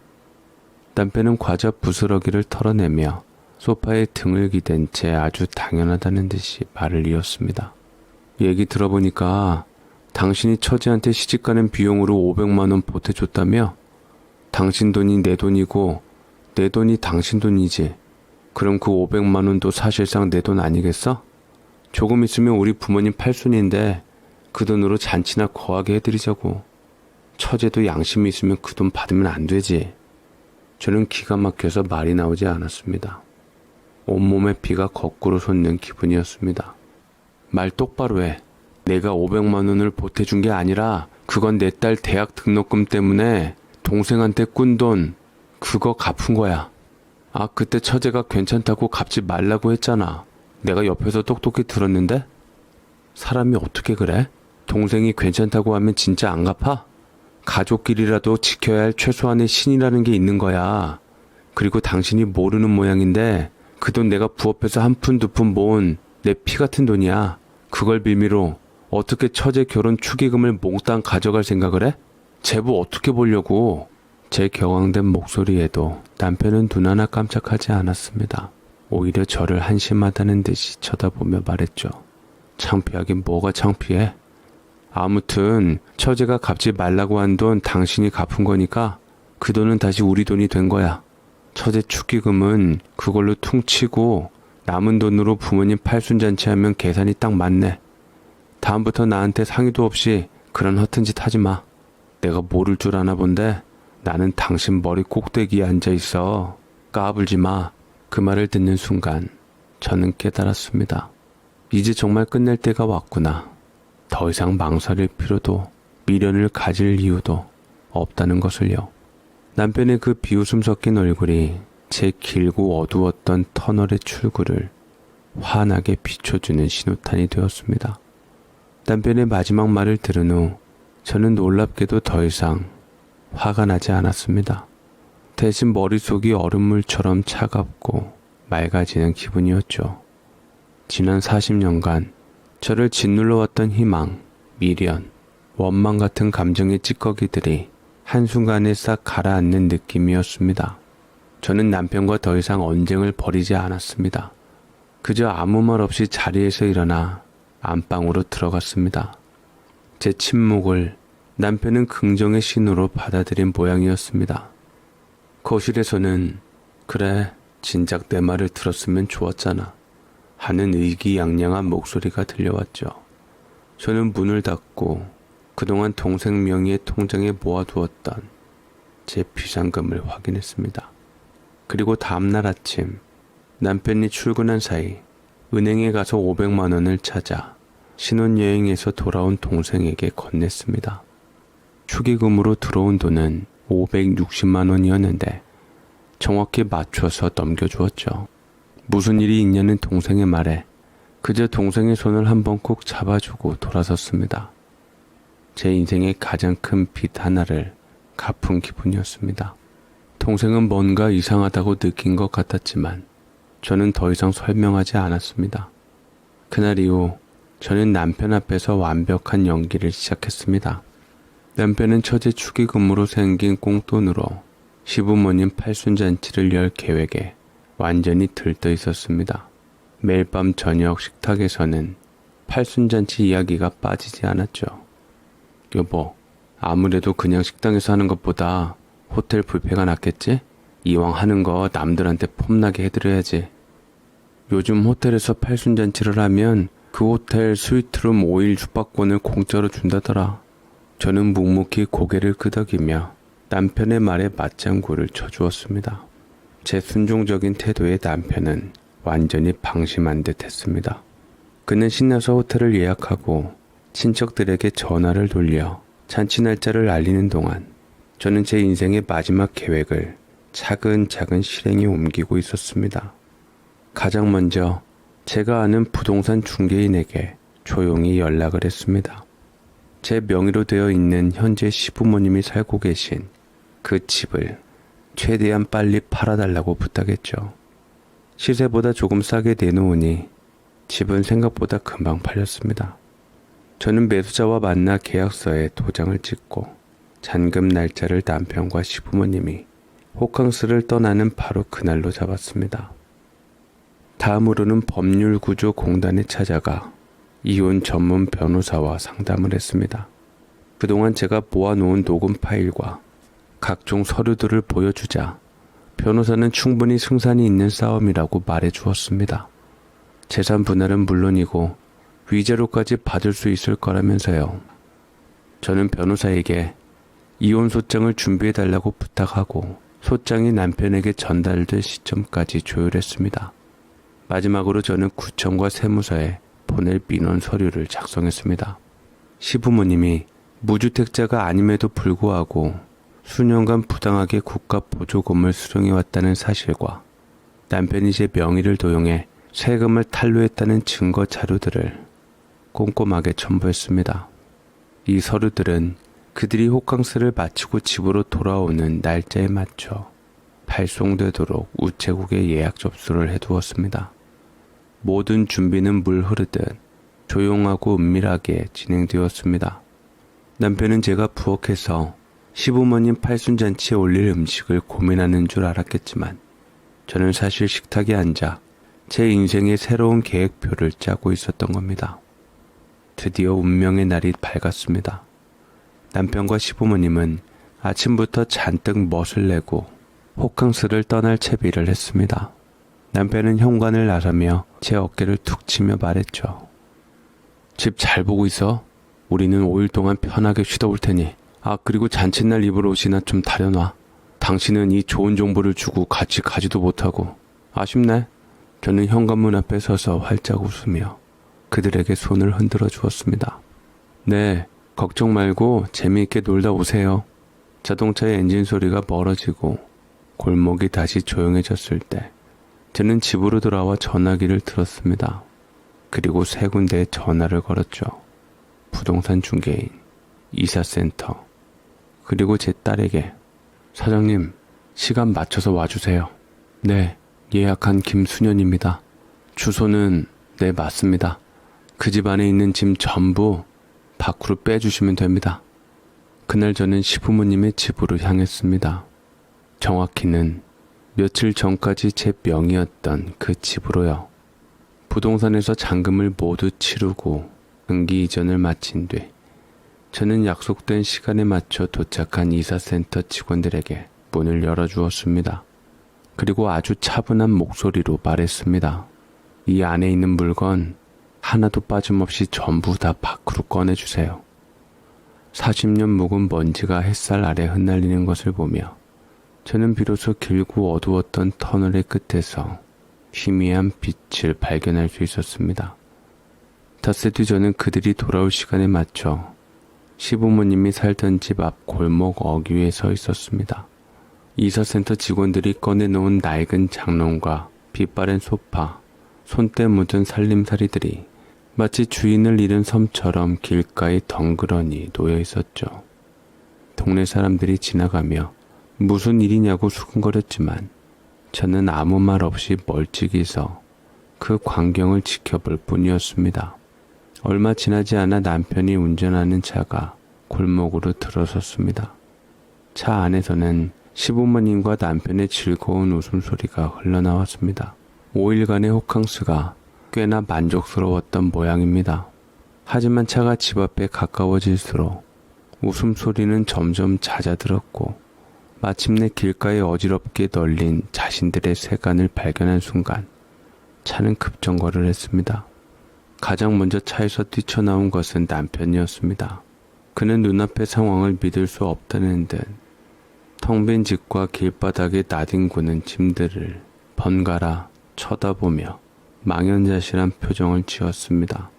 남편은 과자 부스러기를 털어내며 소파에 등을 기댄 채 아주 당연하다는 듯이 말을 이었습니다. 얘기 들어보니까 당신이 처제한테 시집가는 비용으로 500만 원 보태줬다며? 당신 돈이 내 돈이고 내 돈이 당신 돈이지. 그럼 그 500만 원도 사실상 내 돈 아니겠어? 조금 있으면 우리 부모님 팔순인데 그 돈으로 잔치나 거하게 해드리자고. 처제도 양심이 있으면 그 돈 받으면 안 되지. 저는 기가 막혀서 말이 나오지 않았습니다. 온몸에 피가 거꾸로 솟는 기분이었습니다. 말 똑바로 해. 내가 500만 원을 보태준 게 아니라 그건 내 딸 대학 등록금 때문에 동생한테 꾼 돈, 그거 갚은 거야. 아, 그때 처제가 괜찮다고 갚지 말라고 했잖아. 내가 옆에서 똑똑히 들었는데? 사람이 어떻게 그래? 동생이 괜찮다고 하면 진짜 안 갚아? 가족끼리라도 지켜야 할 최소한의 신이라는 게 있는 거야. 그리고 당신이 모르는 모양인데 그 돈 내가 부업해서 한 푼 두 푼 모은 내 피 같은 돈이야. 그걸 빌미로 어떻게 처제 결혼 축의금을 몽땅 가져갈 생각을 해? 제부 어떻게 보려고? 제 격앙된 목소리에도 남편은 눈 하나 깜짝하지 않았습니다. 오히려 저를 한심하다는 듯이 쳐다보며 말했죠. 창피하긴 뭐가 창피해? 아무튼 처제가 갚지 말라고 한 돈 당신이 갚은 거니까 그 돈은 다시 우리 돈이 된 거야. 처제 축의금은 그걸로 퉁치고 남은 돈으로 부모님 팔순잔치하면 계산이 딱 맞네. 다음부터 나한테 상의도 없이 그런 허튼 짓 하지 마. 내가 모를 줄 아나 본데 나는 당신 머리 꼭대기에 앉아있어. 까불지 마. 그 말을 듣는 순간 저는 깨달았습니다. 이제 정말 끝낼 때가 왔구나. 더 이상 망설일 필요도 미련을 가질 이유도 없다는 것을요. 남편의 그 비웃음 섞인 얼굴이 제 길고 어두웠던 터널의 출구를 환하게 비춰주는 신호탄이 되었습니다. 남편의 마지막 말을 들은 후 저는 놀랍게도 더 이상 화가 나지 않았습니다. 대신 머릿속이 얼음물처럼 차갑고 맑아지는 기분이었죠. 지난 40년간 저를 짓눌러왔던 희망, 미련, 원망 같은 감정의 찌꺼기들이 한순간에 싹 가라앉는 느낌이었습니다. 저는 남편과 더 이상 언쟁을 벌이지 않았습니다. 그저 아무 말 없이 자리에서 일어나 안방으로 들어갔습니다. 제 침묵을 남편은 긍정의 신호로 받아들인 모양이었습니다. 거실에서는 그래, 진작 내 말을 들었으면 좋았잖아 하는 의기양양한 목소리가 들려왔죠. 저는 문을 닫고 그동안 동생 명의의 통장에 모아두었던 제 비상금을 확인했습니다. 그리고 다음날 아침 남편이 출근한 사이 은행에 가서 500만 원을 찾아 신혼여행에서 돌아온 동생에게 건넸습니다. 축의금으로 들어온 돈은 560만 원이었는데 정확히 맞춰서 넘겨주었죠. 무슨 일이 있냐는 동생의 말에 그저 동생의 손을 한번 꼭 잡아주고 돌아섰습니다. 제 인생의 가장 큰 빚 하나를 갚은 기분이었습니다. 동생은 뭔가 이상하다고 느낀 것 같았지만 저는 더 이상 설명하지 않았습니다. 그날 이후 저는 남편 앞에서 완벽한 연기를 시작했습니다. 남편은 처제 축의금으로 생긴 꽁돈으로 시부모님 팔순잔치를 열 계획에 완전히 들떠 있었습니다. 매일 밤 저녁 식탁에서는 팔순잔치 이야기가 빠지지 않았죠. 여보, 아무래도 그냥 식당에서 하는 것보다 호텔 뷔페가 낫겠지? 이왕 하는 거 남들한테 폼나게 해드려야지. 요즘 호텔에서 팔순잔치를 하면 그 호텔 스위트룸 5일 숙박권을 공짜로 준다더라. 저는 묵묵히 고개를 끄덕이며 남편의 말에 맞장구를 쳐주었습니다. 제 순종적인 태도에 남편은 완전히 방심한 듯 했습니다. 그는 신나서 호텔을 예약하고 친척들에게 전화를 돌려 잔치 날짜를 알리는 동안 저는 제 인생의 마지막 계획을 차근차근 실행에 옮기고 있었습니다. 가장 먼저 제가 아는 부동산 중개인에게 조용히 연락을 했습니다. 제 명의로 되어 있는 현재 시부모님이 살고 계신 그 집을 최대한 빨리 팔아달라고 부탁했죠. 시세보다 조금 싸게 내놓으니 집은 생각보다 금방 팔렸습니다. 저는 매수자와 만나 계약서에 도장을 찍고 잔금 날짜를 남편과 시부모님이 호캉스를 떠나는 바로 그날로 잡았습니다. 다음으로는 법률구조공단에 찾아가 이혼 전문 변호사와 상담을 했습니다. 그동안 제가 모아놓은 녹음 파일과 각종 서류들을 보여주자 변호사는 충분히 승산이 있는 싸움이라고 말해 주었습니다. 재산 분할은 물론이고 위자료까지 받을 수 있을 거라면서요. 저는 변호사에게 이혼 소장을 준비해달라고 부탁하고 소장이 남편에게 전달될 시점까지 조율했습니다. 마지막으로 저는 구청과 세무서에 보낼 민원 서류를 작성했습니다. 시부모님이 무주택자가 아님에도 불구하고 수년간 부당하게 국가 보조금을 수령해왔다는 사실과 남편이 제 명의를 도용해 세금을 탈루했다는 증거 자료들을 꼼꼼하게 첨부했습니다. 이 서류들은 그들이 호캉스를 마치고 집으로 돌아오는 날짜에 맞춰 발송되도록 우체국에 예약 접수를 해두었습니다. 모든 준비는 물 흐르듯 조용하고 은밀하게 진행되었습니다. 남편은 제가 부엌에서 시부모님 팔순잔치에 올릴 음식을 고민하는 줄 알았겠지만 저는 사실 식탁에 앉아 제 인생의 새로운 계획표를 짜고 있었던 겁니다. 드디어 운명의 날이 밝았습니다. 남편과 시부모님은 아침부터 잔뜩 멋을 내고 호캉스를 떠날 채비를 했습니다. 남편은 현관을 나서며 제 어깨를 툭 치며 말했죠. 집 잘 보고 있어. 우리는 5일 동안 편하게 쉬다 올 테니. 그리고 잔칫날 입을 옷이나 좀 다려놔. 당신은 이 좋은 정보를 주고 같이 가지도 못하고. 아쉽네. 저는 현관문 앞에 서서 활짝 웃으며 그들에게 손을 흔들어 주었습니다. 네, 걱정 말고 재미있게 놀다 오세요. 자동차의 엔진 소리가 멀어지고 골목이 다시 조용해졌을 때 저는 집으로 돌아와 전화기를 들었습니다. 그리고 세 군데에 전화를 걸었죠. 부동산 중개인, 이사센터, 그리고 제 딸에게 사장님, 시간 맞춰서 와주세요. 네, 예약한 김수년입니다. 주소는 네, 맞습니다. 그 집 안에 있는 짐 전부 밖으로 빼주시면 됩니다. 그날 저는 시부모님의 집으로 향했습니다. 정확히는 며칠 전까지 제 명의였던 그 집으로요. 부동산에서 잔금을 모두 치르고 등기 이전을 마친 뒤 저는 약속된 시간에 맞춰 도착한 이사센터 직원들에게 문을 열어주었습니다. 그리고 아주 차분한 목소리로 말했습니다. 이 안에 있는 물건 하나도 빠짐없이 전부 다 밖으로 꺼내주세요. 40년 묵은 먼지가 햇살 아래 흩날리는 것을 보며 저는 비로소 길고 어두웠던 터널의 끝에서 희미한 빛을 발견할 수 있었습니다. 닷새 뒤 저는 그들이 돌아올 시간에 맞춰 시부모님이 살던 집 앞 골목 어귀에 서 있었습니다. 이사센터 직원들이 꺼내놓은 낡은 장롱과 빛바랜 소파, 손때 묻은 살림살이들이 마치 주인을 잃은 섬처럼 길가에 덩그러니 놓여 있었죠. 동네 사람들이 지나가며 무슨 일이냐고 수근거렸지만 저는 아무 말 없이 멀찍이 서 그 광경을 지켜볼 뿐이었습니다. 얼마 지나지 않아 남편이 운전하는 차가 골목으로 들어섰습니다. 차 안에서는 시부모님과 남편의 즐거운 웃음소리가 흘러나왔습니다. 5일간의 호캉스가 꽤나 만족스러웠던 모양입니다. 하지만 차가 집 앞에 가까워질수록 웃음소리는 점점 잦아들었고 마침내 길가에 어지럽게 널린 자신들의 세간을 발견한 순간 차는 급정거를 했습니다. 가장 먼저 차에서 뛰쳐나온 것은 남편이었습니다. 그는 눈앞의 상황을 믿을 수 없다는 듯 텅 빈 집과 길바닥에 나뒹구는 짐들을 번갈아 쳐다보며 망연자실한 표정을 지었습니다.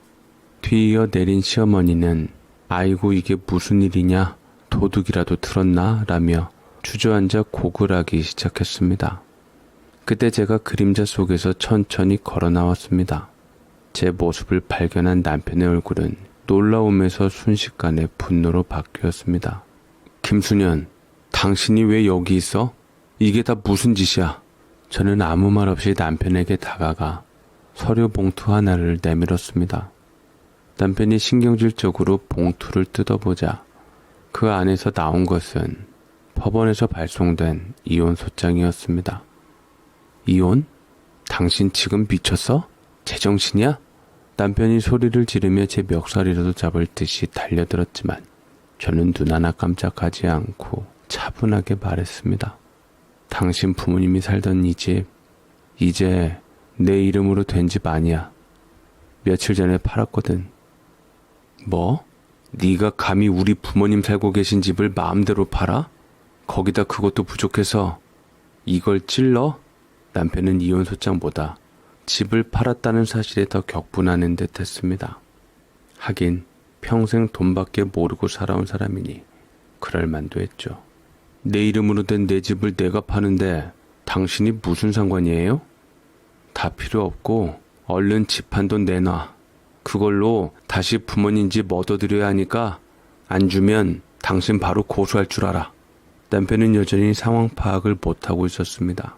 뒤이어 내린 시어머니는 아이고 이게 무슨 일이냐, 도둑이라도 들었나 라며 주저앉아 고글하기 시작했습니다. 그때 제가 그림자 속에서 천천히 걸어 나왔습니다. 제 모습을 발견한 남편의 얼굴은 놀라움에서 순식간에 분노로 바뀌었습니다. 김수년, 당신이 왜 여기 있어? 이게 다 무슨 짓이야? 저는 아무 말 없이 남편에게 다가가 서류 봉투 하나를 내밀었습니다. 남편이 신경질적으로 봉투를 뜯어보자 그 안에서 나온 것은 법원에서 발송된 이혼 소장이었습니다. 이혼? 당신 지금 미쳤어? 제정신이야? 남편이 소리를 지르며 제 멱살이라도 잡을 듯이 달려들었지만 저는 눈 하나 깜짝하지 않고 차분하게 말했습니다. 당신 부모님이 살던 이 집, 이제 내 이름으로 된 집 아니야. 며칠 전에 팔았거든. 뭐? 네가 감히 우리 부모님 살고 계신 집을 마음대로 팔아? 거기다 그것도 부족해서 이걸 찔러? 남편은 이혼 소장보다 집을 팔았다는 사실에 더 격분하는 듯 했습니다. 하긴 평생 돈밖에 모르고 살아온 사람이니 그럴 만도 했죠. 내 이름으로 된 내 집을 내가 파는데 당신이 무슨 상관이에요? 다 필요 없고 얼른 집 한 돈 내놔. 그걸로 다시 부모님 집 얻어드려야 하니까 안 주면 당신 바로 고소할 줄 알아. 남편은 여전히 상황 파악을 못하고 있었습니다.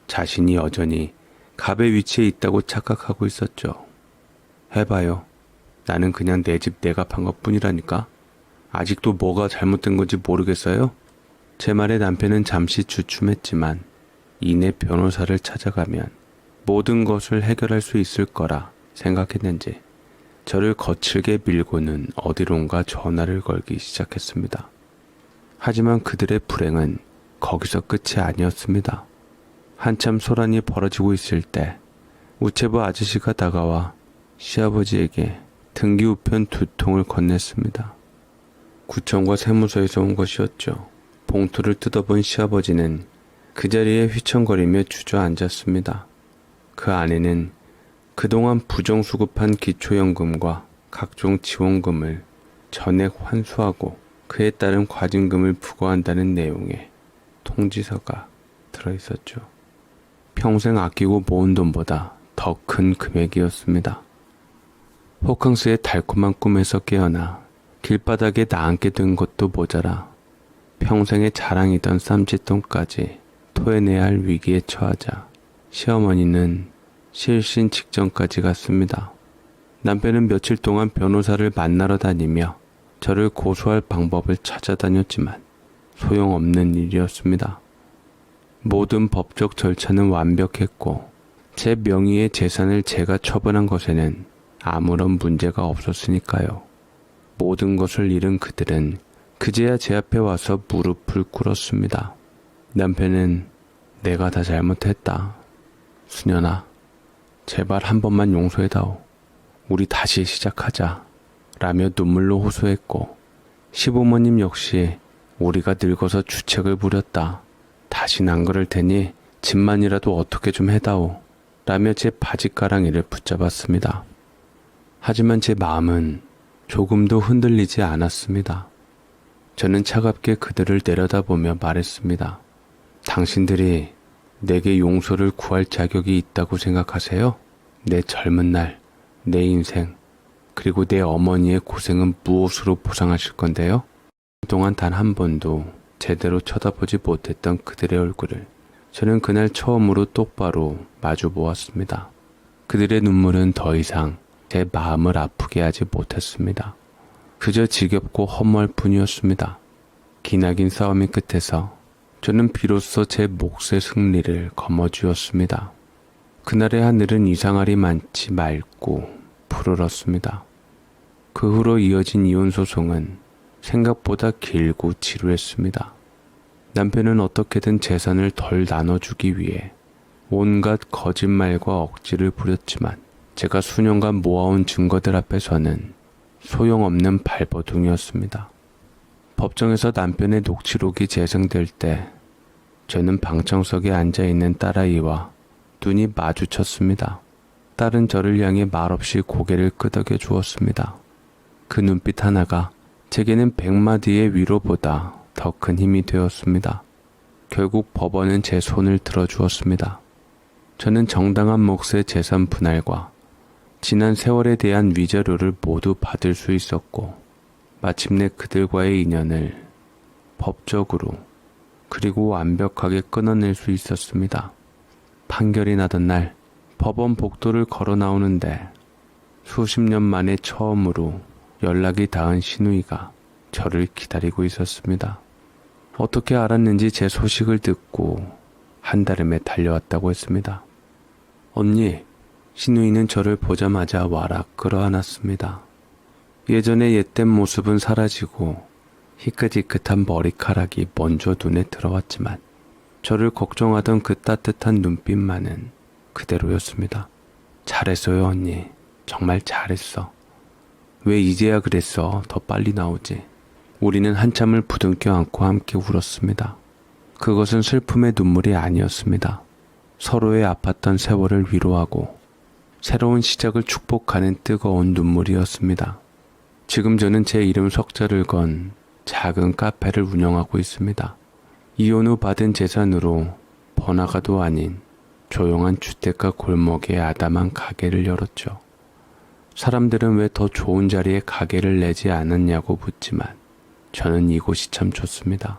자신이 여전히 갑의 위치에 있다고 착각하고 있었죠. 해봐요. 나는 그냥 내 집 내가 판 것뿐이라니까. 아직도 뭐가 잘못된 건지 모르겠어요? 제 말에 남편은 잠시 주춤했지만 이내 변호사를 찾아가면 모든 것을 해결할 수 있을 거라 생각했는지 저를 거칠게 밀고는 어디론가 전화를 걸기 시작했습니다. 하지만 그들의 불행은 거기서 끝이 아니었습니다. 한참 소란이 벌어지고 있을 때 우체부 아저씨가 다가와 시아버지에게 등기 우편 2통을 건넸습니다. 구청과 세무서에서 온 것이었죠. 봉투를 뜯어본 시아버지는 그 자리에 휘청거리며 주저앉았습니다. 그 안에는 그동안 부정수급한 기초연금과 각종 지원금을 전액 환수하고 그에 따른 과징금을 부과한다는 내용의 통지서가 들어있었죠. 평생 아끼고 모은 돈보다 더 큰 금액이었습니다. 호캉스의 달콤한 꿈에서 깨어나 길바닥에 나앉게 된 것도 모자라 평생의 자랑이던 쌈짓돈까지 토해내야 할 위기에 처하자 시어머니는 실신 직전까지 갔습니다. 남편은 며칠 동안 변호사를 만나러 다니며 저를 고소할 방법을 찾아다녔지만 소용없는 일이었습니다. 모든 법적 절차는 완벽했고 제 명의의 재산을 제가 처분한 것에는 아무런 문제가 없었으니까요. 모든 것을 잃은 그들은 그제야 제 앞에 와서 무릎을 꿇었습니다. 남편은 내가 다 잘못했다. 수년아, 제발 한 번만 용서해다오. 우리 다시 시작하자. 라며 눈물로 호소했고 시부모님 역시 우리가 늙어서 주책을 부렸다. 다신 안 그럴 테니 집만이라도 어떻게 좀 해다오. 라며 제 바짓가랑이를 붙잡았습니다. 하지만 제 마음은 조금도 흔들리지 않았습니다. 저는 차갑게 그들을 내려다보며 말했습니다. 당신들이 내게 용서를 구할 자격이 있다고 생각하세요? 내 젊은 날, 내 인생, 그리고 내 어머니의 고생은 무엇으로 보상하실 건데요? 그동안 단 한 번도 제대로 쳐다보지 못했던 그들의 얼굴을 저는 그날 처음으로 똑바로 마주 보았습니다. 그들의 눈물은 더 이상 제 마음을 아프게 하지 못했습니다. 그저 지겹고 허무할 뿐이었습니다. 기나긴 싸움의 끝에서 저는 비로소 제 몫의 승리를 거머쥐었습니다. 그날의 하늘은 이상하리 많지 맑고 푸르렀습니다. 그 후로 이어진 이혼 소송은 생각보다 길고 지루했습니다. 남편은 어떻게든 재산을 덜 나눠주기 위해 온갖 거짓말과 억지를 부렸지만 제가 수년간 모아온 증거들 앞에서는 소용없는 발버둥이었습니다. 법정에서 남편의 녹취록이 재생될 때 저는 방청석에 앉아있는 딸아이와 눈이 마주쳤습니다. 딸은 저를 향해 말없이 고개를 끄덕여 주었습니다. 그 눈빛 하나가 제게는 100마디의 위로보다 더 큰 힘이 되었습니다. 결국 법원은 제 손을 들어주었습니다. 저는 정당한 몫의 재산 분할과 지난 세월에 대한 위자료를 모두 받을 수 있었고 마침내 그들과의 인연을 법적으로 그리고 완벽하게 끊어낼 수 있었습니다. 판결이 나던 날 법원 복도를 걸어 나오는데 수십 년 만에 처음으로 연락이 닿은 시누이가 저를 기다리고 있었습니다. 어떻게 알았는지 제 소식을 듣고 한달음에 달려왔다고 했습니다. 언니, 시누이는 저를 보자마자 와락 끌어안았습니다. 예전의 옛된 모습은 사라지고 희끗희끗한 머리카락이 먼저 눈에 들어왔지만 저를 걱정하던 그 따뜻한 눈빛만은 그대로였습니다. 잘했어요, 언니. 정말 잘했어. 왜 이제야 그랬어? 더 빨리 나오지. 우리는 한참을 부둥켜 안고 함께 울었습니다. 그것은 슬픔의 눈물이 아니었습니다. 서로의 아팠던 세월을 위로하고 새로운 시작을 축복하는 뜨거운 눈물이었습니다. 지금 저는 제 이름 석자를 건 작은 카페를 운영하고 있습니다. 이혼 후 받은 재산으로 번화가도 아닌 조용한 주택가 골목에 아담한 가게를 열었죠. 사람들은 왜 더 좋은 자리에 가게를 내지 않았냐고 묻지만 저는 이곳이 참 좋습니다.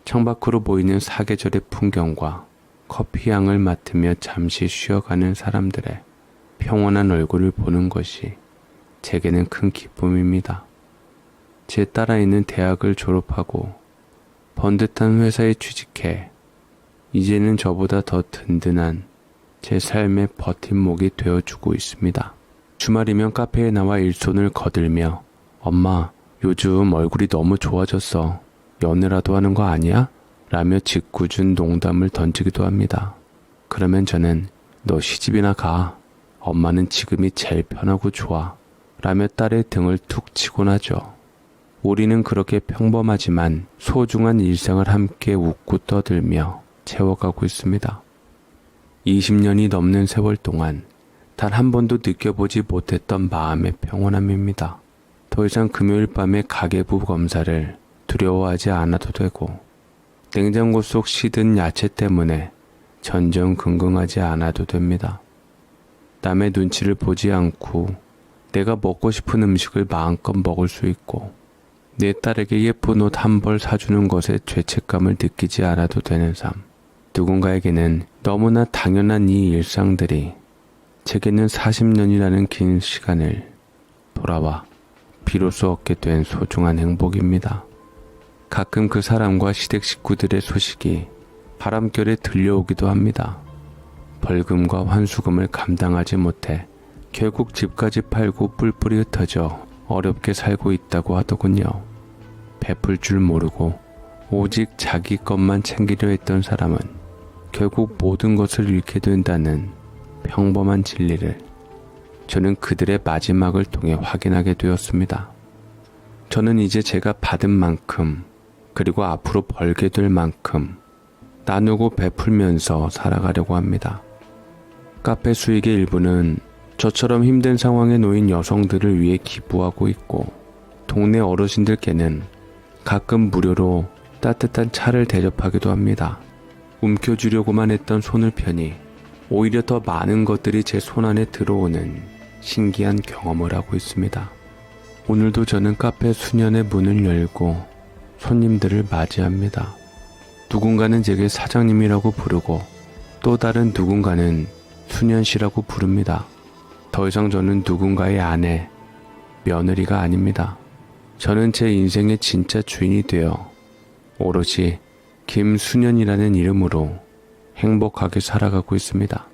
창밖으로 보이는 사계절의 풍경과 커피향을 맡으며 잠시 쉬어가는 사람들의 평온한 얼굴을 보는 것이 제게는 큰 기쁨입니다. 제 딸아이는 대학을 졸업하고 번듯한 회사에 취직해 이제는 저보다 더 든든한 제 삶의 버팀목이 되어주고 있습니다. 주말이면 카페에 나와 일손을 거들며 엄마, 요즘 얼굴이 너무 좋아졌어. 연애라도 하는 거 아니야? 라며 짓궂은 농담을 던지기도 합니다. 그러면 저는 너 시집이나 가. 엄마는 지금이 제일 편하고 좋아. 라며 딸의 등을 툭 치곤 하죠. 우리는 그렇게 평범하지만 소중한 일상을 함께 웃고 떠들며 채워가고 있습니다. 20년이 넘는 세월 동안 단 한 번도 느껴보지 못했던 마음의 평온함입니다. 더 이상 금요일 밤에 가계부 검사를 두려워하지 않아도 되고 냉장고 속 시든 야채 때문에 전전긍긍하지 않아도 됩니다. 남의 눈치를 보지 않고 내가 먹고 싶은 음식을 마음껏 먹을 수 있고 내 딸에게 예쁜 옷 한 벌 사주는 것에 죄책감을 느끼지 않아도 되는 삶. 누군가에게는 너무나 당연한 이 일상들이 제게는 40년이라는 긴 시간을 돌아와 비로소 얻게 된 소중한 행복입니다. 가끔 그 사람과 시댁 식구들의 소식이 바람결에 들려오기도 합니다. 벌금과 환수금을 감당하지 못해 결국 집까지 팔고 뿔뿔이 흩어져 어렵게 살고 있다고 하더군요. 베풀 줄 모르고 오직 자기 것만 챙기려 했던 사람은 결국 모든 것을 잃게 된다는 평범한 진리를 저는 그들의 마지막을 통해 확인하게 되었습니다. 저는 이제 제가 받은 만큼 그리고 앞으로 벌게 될 만큼 나누고 베풀면서 살아가려고 합니다. 카페 수익의 일부는 저처럼 힘든 상황에 놓인 여성들을 위해 기부하고 있고 동네 어르신들께는 가끔 무료로 따뜻한 차를 대접하기도 합니다. 움켜쥐려고만 했던 손을 펴니 오히려 더 많은 것들이 제 손안에 들어오는 신기한 경험을 하고 있습니다. 오늘도 저는 카페 수년의 문을 열고 손님들을 맞이합니다. 누군가는 제게 사장님이라고 부르고 또 다른 누군가는 수년씨라고 부릅니다. 더 이상 저는 누군가의 아내, 며느리가 아닙니다. 저는 제 인생의 진짜 주인이 되어 오롯이 김수년이라는 이름으로 행복하게 살아가고 있습니다.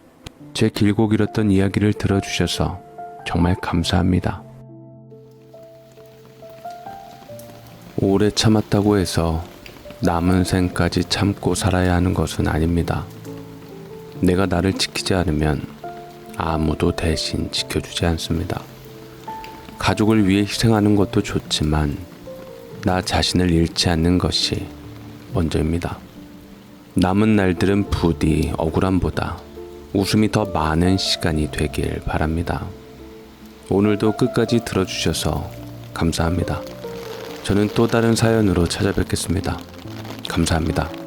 제 길고 길었던 이야기를 들어주셔서 정말 감사합니다. 오래 참았다고 해서 남은 생까지 참고 살아야 하는 것은 아닙니다. 내가 나를 지키지 않으면 아무도 대신 지켜주지 않습니다. 가족을 위해 희생하는 것도 좋지만 나 자신을 잃지 않는 것이 먼저입니다. 남은 날들은 부디 억울함보다 웃음이 더 많은 시간이 되길 바랍니다. 오늘도 끝까지 들어주셔서 감사합니다. 저는 또 다른 사연으로 찾아뵙겠습니다. 감사합니다.